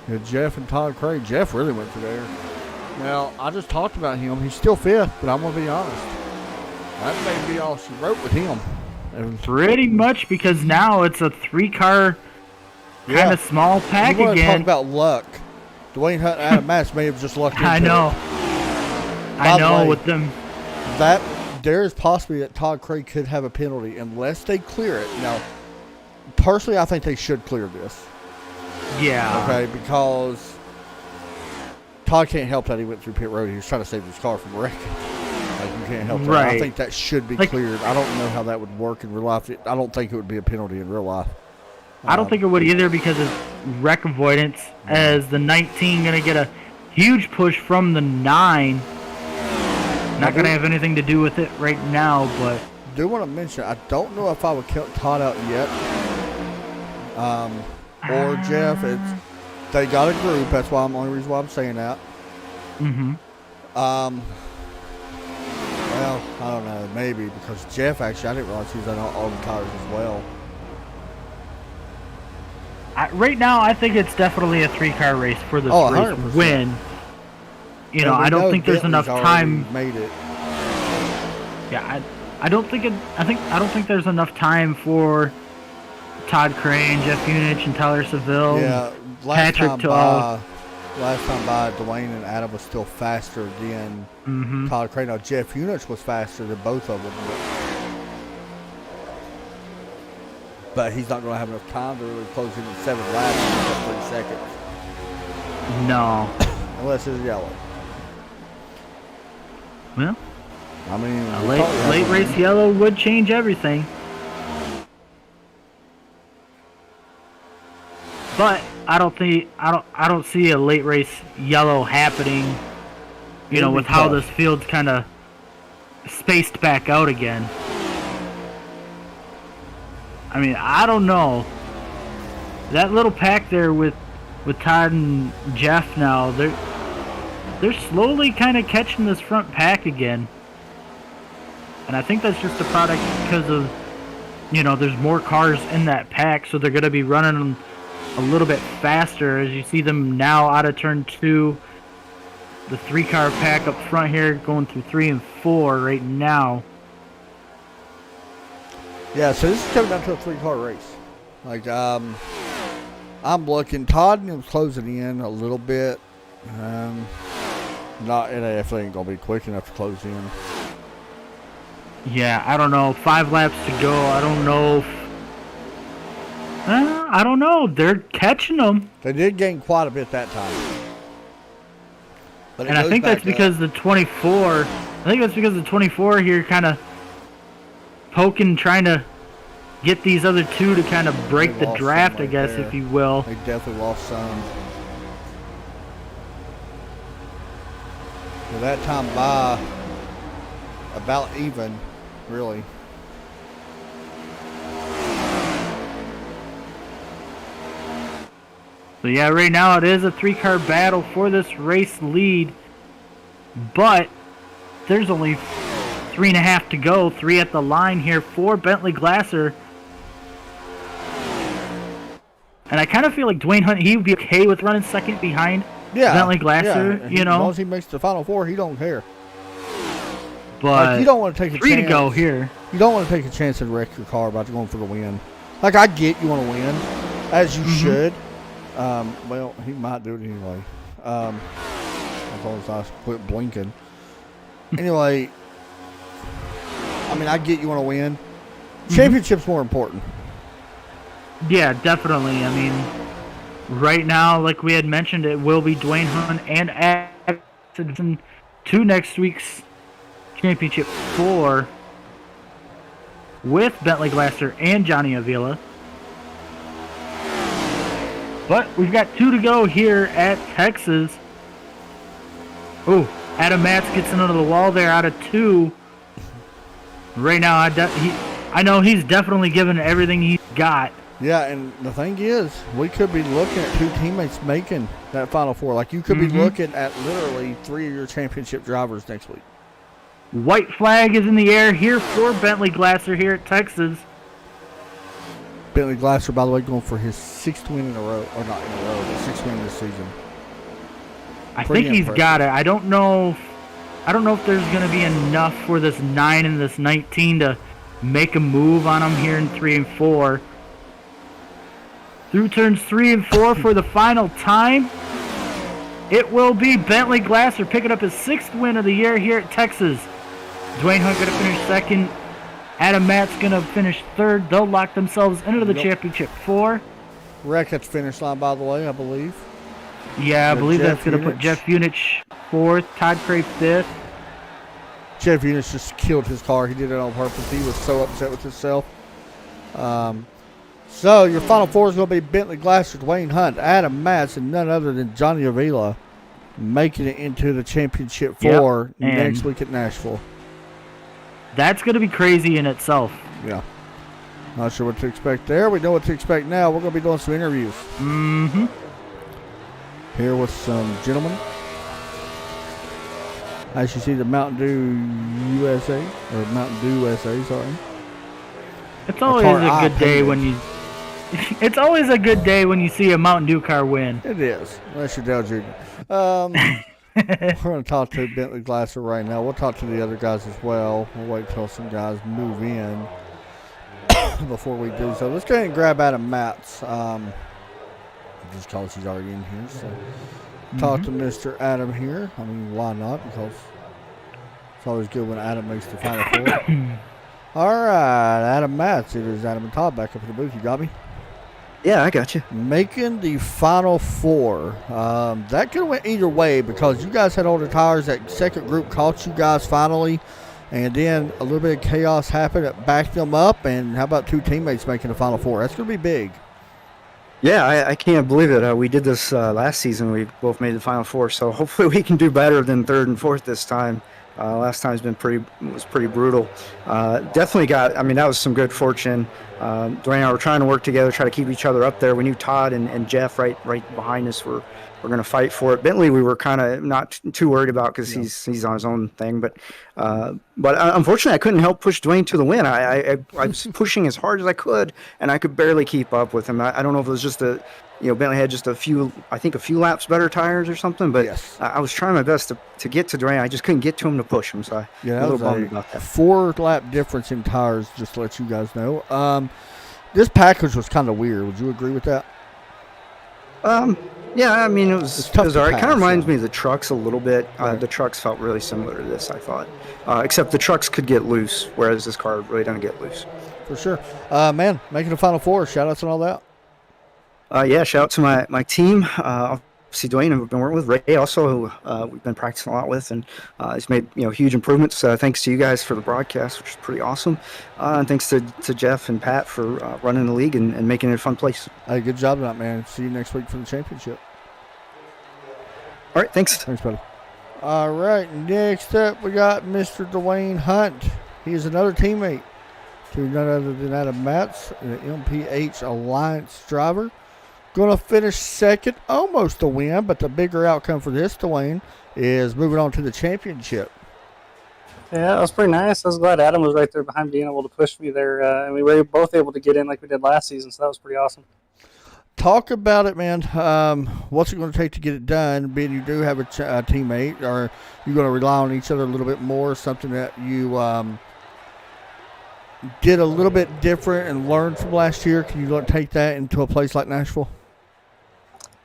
Yeah, Jeff and Todd Cray. Jeff really went through there. Now, I just talked about him. He's still 5th, but I'm going to be honest. That may be all she wrote with him. Pretty much, because now it's a 3-car kind of small pack you again. Talk about luck. Dwayne Hunt and Adam Matz may have just lucked into I know. I know with them. That there is possibly that Todd Cray could have a penalty unless they clear it. Now, personally, I think they should clear this. Yeah. Okay, because Todd can't help that he went through pit road. He was trying to save his car from wrecking. Like, you can't help that. Right. I think that should be cleared. I don't know how that would work in real life. I don't think it would be a penalty in real life. I don't think it would either because of wreck avoidance, as the 19 going to get a huge push from the 9. Not going to have anything to do with it right now, but... I do want to mention, I don't know if I would count Todd out yet. Or Jeff. They got a group. That's why I'm the only reason why I'm saying that. Mm-hmm. Well, I don't know. Maybe because Jeff actually, I didn't realize he was on all the tires as well. Right now, I think it's definitely a 3-car race for this race 100%. win. You know, And we I don't think there's Bentley's enough already time. Made it. Yeah, I don't think I don't think there's enough time for Todd Crane, Jeff Unich, and Tyler Seville. Yeah, Patrick to all. last time by, Dwayne and Adam was still faster than Todd Crane. Now, Jeff Unich was faster than both of them. But he's not going to have enough time to really close in 7 laps in just 3 seconds. No. Unless it's yellow. Well, I mean, a late race yellow would change everything. But I don't see a late race yellow happening. You know, with how this field's kind of spaced back out again. I mean, I don't know. That little pack there with Todd and Jeff now, they're slowly kind of catching this front pack again. And I think that's just a product because of, you know, there's more cars in that pack, so they're going to be running a little bit faster as you see them now out of turn 2. The 3-car pack up front here going through 3 and 4 right now. Yeah, so this is coming down to a 3-car race. Like, I'm looking. Todd was closing in a little bit. It definitely ain't gonna be quick enough to close in. Yeah, I don't know. 5 laps to go. I don't know if... I don't know. They're catching them. They did gain quite a bit that time. But and I think that's because the 24... I think that's because the 24 here kind of poking, trying to get these other 2 to kind of break the draft, I guess, if you will. They definitely lost some. Well, that time by about even, really. So yeah, right now it is a 3-car battle for this race lead, but there's only 3.5 to go. 3 at the line here for Bentley Glasser. And I kind of feel like Dwayne Hunt, he would be okay with running second behind Bentley Glasser, you know. As long as he makes the Final 4, he don't care. But like, you don't want to take a 3 chance. to go here. You don't want to take a chance and wreck your car by going for the win. Like, I get you want to win, as you should. Well, he might do it anyway. As long as I quit blinking. Anyway, I mean, I get you want to win. Championship's more important. Yeah, definitely. I mean, right now, like we had mentioned, it will be Dwayne Hunt and Adam to next week's Championship 4 with Bentley Glasser and Johnny Avila. But we've got 2 to go here at Texas. Oh, Adam Matz gets into the wall there out of 2. Right now, I know he's definitely given everything he's got. Yeah, and the thing is, we could be looking at 2 teammates making that Final 4. Like, you could be looking at literally 3 of your championship drivers next week. White flag is in the air here for Bentley Glasser here at Texas. Bentley Glasser, by the way, going for his 6th win in a row. Or not in a row, but 6th win this season. I think he's got it. I don't know if there's going to be enough for this 9 and this 19 to make a move on him here in 3 and 4. Through turns 3 and 4 for the final time. It will be Bentley Glasser picking up his 6th win of the year here at Texas. Dwayne Hunt going to finish 2nd. Adam Matt's going to finish 3rd. They'll lock themselves into the Championship 4. Wreck at the finish line, by the way, I believe. Yeah, I believe that's going to put Jeff Unich 4th, Todd Craig 5th. Jeff Unich just killed his car. He did it on purpose. He was so upset with himself. So your Final 4 is going to be Bentley Glasser, Dwayne Hunt, Adam Matz, and none other than Johnny Avila making it into the Championship 4 next week at Nashville. That's going to be crazy in itself. Yeah. Not sure what to expect there. We know what to expect now. We're going to be doing some interviews. Here with some gentlemen. As you see the Mountain Dew USA, or Mountain Dew USA, sorry. It's always a good day when you... It's always a good day when you see a Mountain Dew car win. It is. Unless you're Dale Jr. We're going to talk to Bentley Glasser right now. We'll talk to the other guys as well. We'll wait till some guys move in before we do so. Let's go ahead and grab Adam Matz. Just because he's already in here. So talk to Mr. Adam here. I mean, why not? Because it's always good when Adam makes the final four. All right, Adam Matz. It is Adam and Todd back up in the booth. You got me? Yeah, I got you. Making the final four. That could have went either way because you guys had all the tires. That second group caught you guys finally. And then a little bit of chaos happened that backed them up. And how about two teammates making the final four? That's going to be big. Yeah, I can't believe it. We did this last season. We both made the Final Four, so hopefully we can do better than third and fourth this time. Last time's been pretty brutal. Definitely that was some good fortune. Dwayne and I were trying to work together, try to keep each other up there. We knew Todd and Jeff right behind us were going to fight for it. Bentley, we were kind of not too worried about because he's on his own thing. But unfortunately, I couldn't help push Dwayne to the win. I was pushing as hard as I could, and I could barely keep up with him. I don't know if it was just Bentley had just a few laps better tires or something, but yes. I was trying my best to get to Dwayne. I just couldn't get to him to push him, so I'm a little bummed about that. 4-lap difference in tires, just to let you guys know. This package was kind of weird. Would you agree with that? Yeah, it was all right. Kind of reminds me of the trucks a little bit. Right. The trucks felt really similar to this, I thought. Except the trucks could get loose, whereas this car really doesn't get loose. For sure. Man, making the Final Four. Shout-outs and all that. Yeah, shout out to my team. Obviously, Dwayne, who we've been working with. Ray, also, who we've been practicing a lot with. And he's made huge improvements. Thanks to you guys for the broadcast, which is pretty awesome. And thanks to Jeff and Pat for running the league and making it a fun place. Hey, good job on that, man. See you next week for the championship. All right, thanks. Thanks, buddy. All right, next up we got Mr. Dwayne Hunt. He is another teammate to none other than Adam Matz, an MPH Alliance driver. Going to finish second, almost a win, but the bigger outcome for this, Dwayne, is moving on to the championship. Yeah, that was pretty nice. I was glad Adam was right there behind being able to push me there. And we were both able to get in like we did last season, so that was pretty awesome. Talk about it, man. What's it going to take to get it done? Being you do have a teammate, or you're going to rely on each other a little bit more, something that you did a little bit different and learned from last year. Can you take that into a place like Nashville?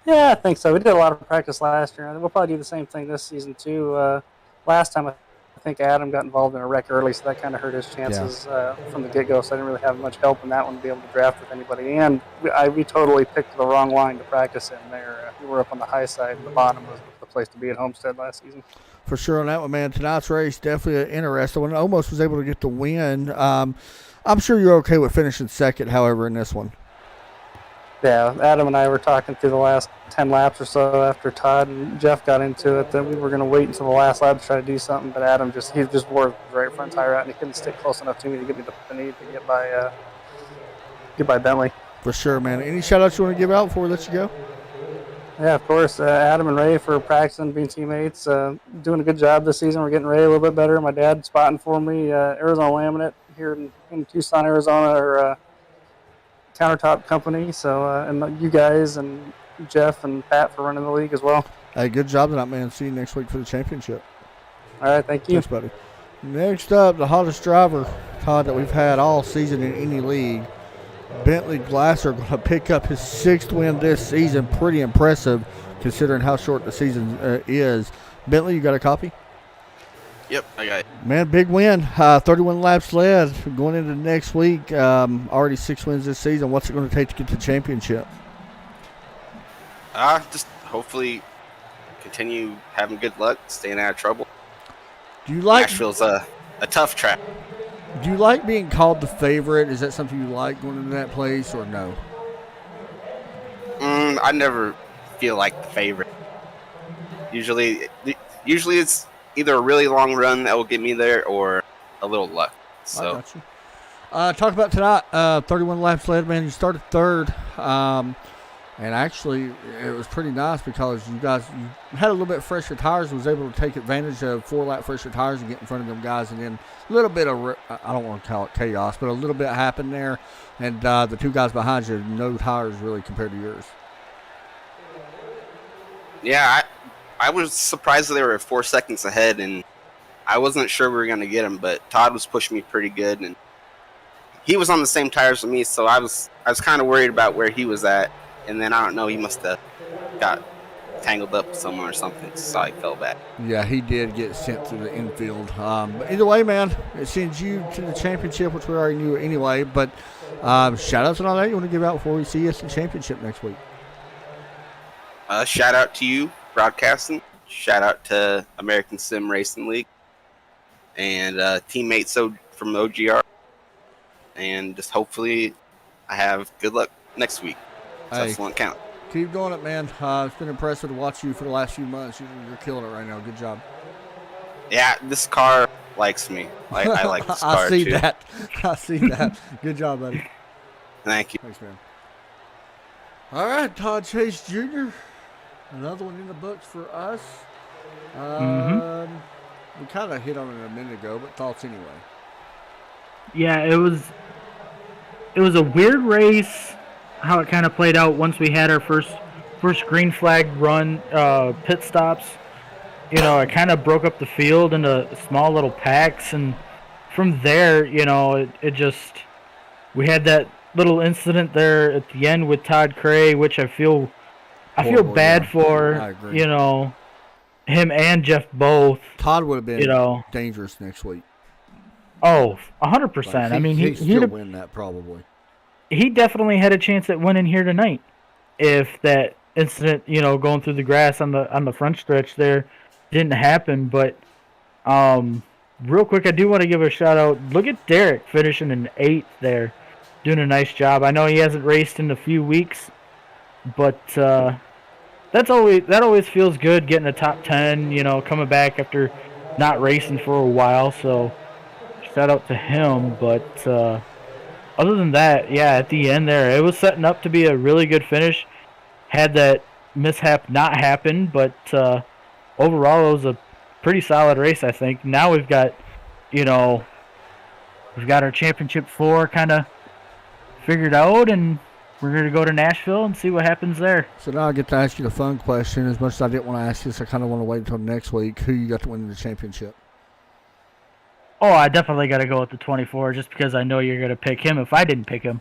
Yeah, I think so. We did a lot of practice last year. We'll probably do the same thing this season, too. Last time, I think Adam got involved in a wreck early, so that kind of hurt his chances from the get-go, so I didn't really have much help in that one to be able to draft with anybody. And we totally picked the wrong line to practice in there. We were up on the high side, and the bottom was the place to be at Homestead last season. For sure on that one, man. Tonight's race, definitely an interesting one. Almost was able to get the win. I'm sure you're okay with finishing second, however, in this one. Yeah, Adam and I were talking through the last 10 laps or so after Todd and Jeff got into it that we were going to wait until the last lap to try to do something, but Adam he just wore the right front tire out and he couldn't stick close enough to me to get me the need to get by Bentley. For sure, man. Any shout-outs you want to give out before we let you go? Yeah, of course. Adam and Ray for practicing, being teammates, doing a good job this season. We're getting Ray a little bit better. My dad spotting for me. Arizona Laminate here in Tucson, Arizona, or countertop company. So, and you guys and Jeff and Pat for running the league as well. Hey, good job tonight, man. See you next week for the championship. All right, thank you. Thanks, buddy. Next up, the hottest driver, Todd, that we've had all season in any league. Bentley Glasser going to pick up his 6th win this season. Pretty impressive considering how short the season is. Bentley, you got a copy? Yep, I got it. Man, big win. 31 laps led going into next week. Already 6 wins this season. What's it going to take to get to the championship? Just hopefully continue having good luck, staying out of trouble. Do you like Nashville's a tough track. Do you like being called the favorite? Is that something you like going into that place, or no? I never feel like the favorite. Usually it's either a really long run that will get me there or a little luck. So. I got you. Talk about tonight. 31 laps led, man. You started third. And actually, it was pretty nice because you had a little bit fresher tires and was able to take advantage of 4-lap fresher tires and get in front of them guys. And then a little bit of, I don't want to call it chaos, but a little bit happened there. And the 2 guys behind you, no tires really compared to yours. Yeah, I was surprised that they were 4 seconds ahead, and I wasn't sure we were going to get him, but Todd was pushing me pretty good, and he was on the same tires as me, so I was kind of worried about where he was at, and then I don't know, he must have got tangled up with someone or something, so I fell back. Yeah, he did get sent to the infield. But either way, man, it sends you to the championship, which we already knew anyway. But shout outs and all that you want to give out before we see you at the championship next week. Shout out to you, broadcasting. Shout out to American Sim Racing League and teammates from OGR. And just hopefully I have good luck next week. So that's the one count. Keep doing it, man. It's been impressive to watch you for the last few months. You're killing it right now. Good job. Yeah, this car likes me. I like this car, I see too. that. I see that. Good job, buddy. Thank you. Thanks, man. All right, Todd Chase Jr. Another one in the books for us. We kind of hit on it a minute ago, but thoughts anyway. Yeah, it was a weird race. How it kind of played out once we had our first green flag run pit stops. You know, it kind of broke up the field into small little packs, and from there, you know, it just, we had that little incident there at the end with Todd Cray, which I feel bad for. I agree. You know, him and Jeff both. Todd would have been, you know, dangerous next week. Oh, 100%. I mean, he'd still win that probably. He definitely had a chance at winning here tonight if that incident, you know, going through the grass on the front stretch there didn't happen. But real quick, I do want to give a shout out. Look at Derek finishing in 8th there, doing a nice job. I know he hasn't raced in a few weeks, but that always feels good, getting a top 10. You know, coming back after not racing for a while. So shout out to him. But other than that, yeah, at the end there, it was setting up to be a really good finish. Had that mishap not happened, but overall it was a pretty solid race, I think. Now we've got our championship 4 kind of figured out, and we're going to go to Nashville and see what happens there. So now I get to ask you the fun question. As much as I didn't want to ask this, I kind of want to wait until next week. Who you got to win the championship? Oh, I definitely got to go with the 24 just because I know you're going to pick him if I didn't pick him.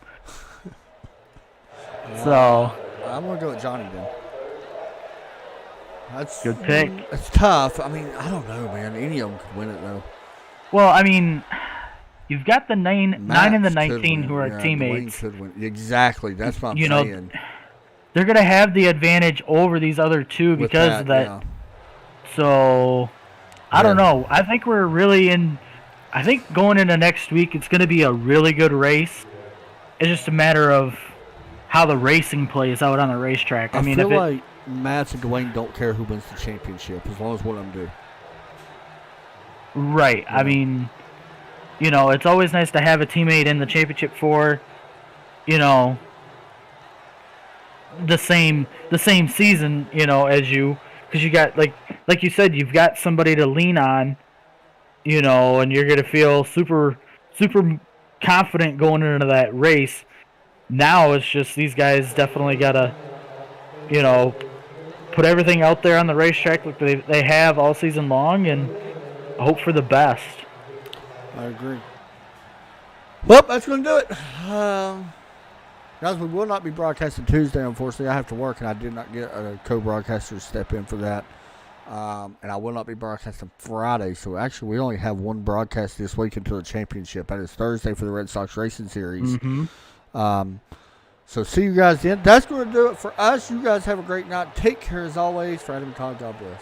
So I'm going to go with Johnny then. That's good pick. It's tough. I mean, I don't know, man. Any of them could win it, though. Well, I mean, you've got the 9 and the 19 who are teammates. Could win. Exactly. That's what I'm saying. They're going to have the advantage over these other two because of that. Yeah. So, I don't know. I think we're really in... I think going into next week, it's going to be a really good race. It's just a matter of how the racing plays out on the racetrack. I mean, feel like Matt and Dwayne don't care who wins the championship as long as one of them do. Right. Yeah. I mean, you know, it's always nice to have a teammate in the championship for, you know, the same season, you know, as you, because you got like you said, you've got somebody to lean on. You know, and you're going to feel super, super confident going into that race. Now it's just these guys definitely got to, you know, put everything out there on the racetrack like they have all season long and hope for the best. I agree. Well, that's going to do it. Guys, we will not be broadcasting Tuesday, unfortunately. I have to work, and I did not get a co-broadcaster to step in for that. And I will not be broadcasting Friday. So, actually, we only have one broadcast this week until the championship. That is Thursday for the Red Sox Racing Series. Mm-hmm. So, see you guys then. That's going to do it for us. You guys have a great night. Take care, as always. For Adam and Todd, God bless.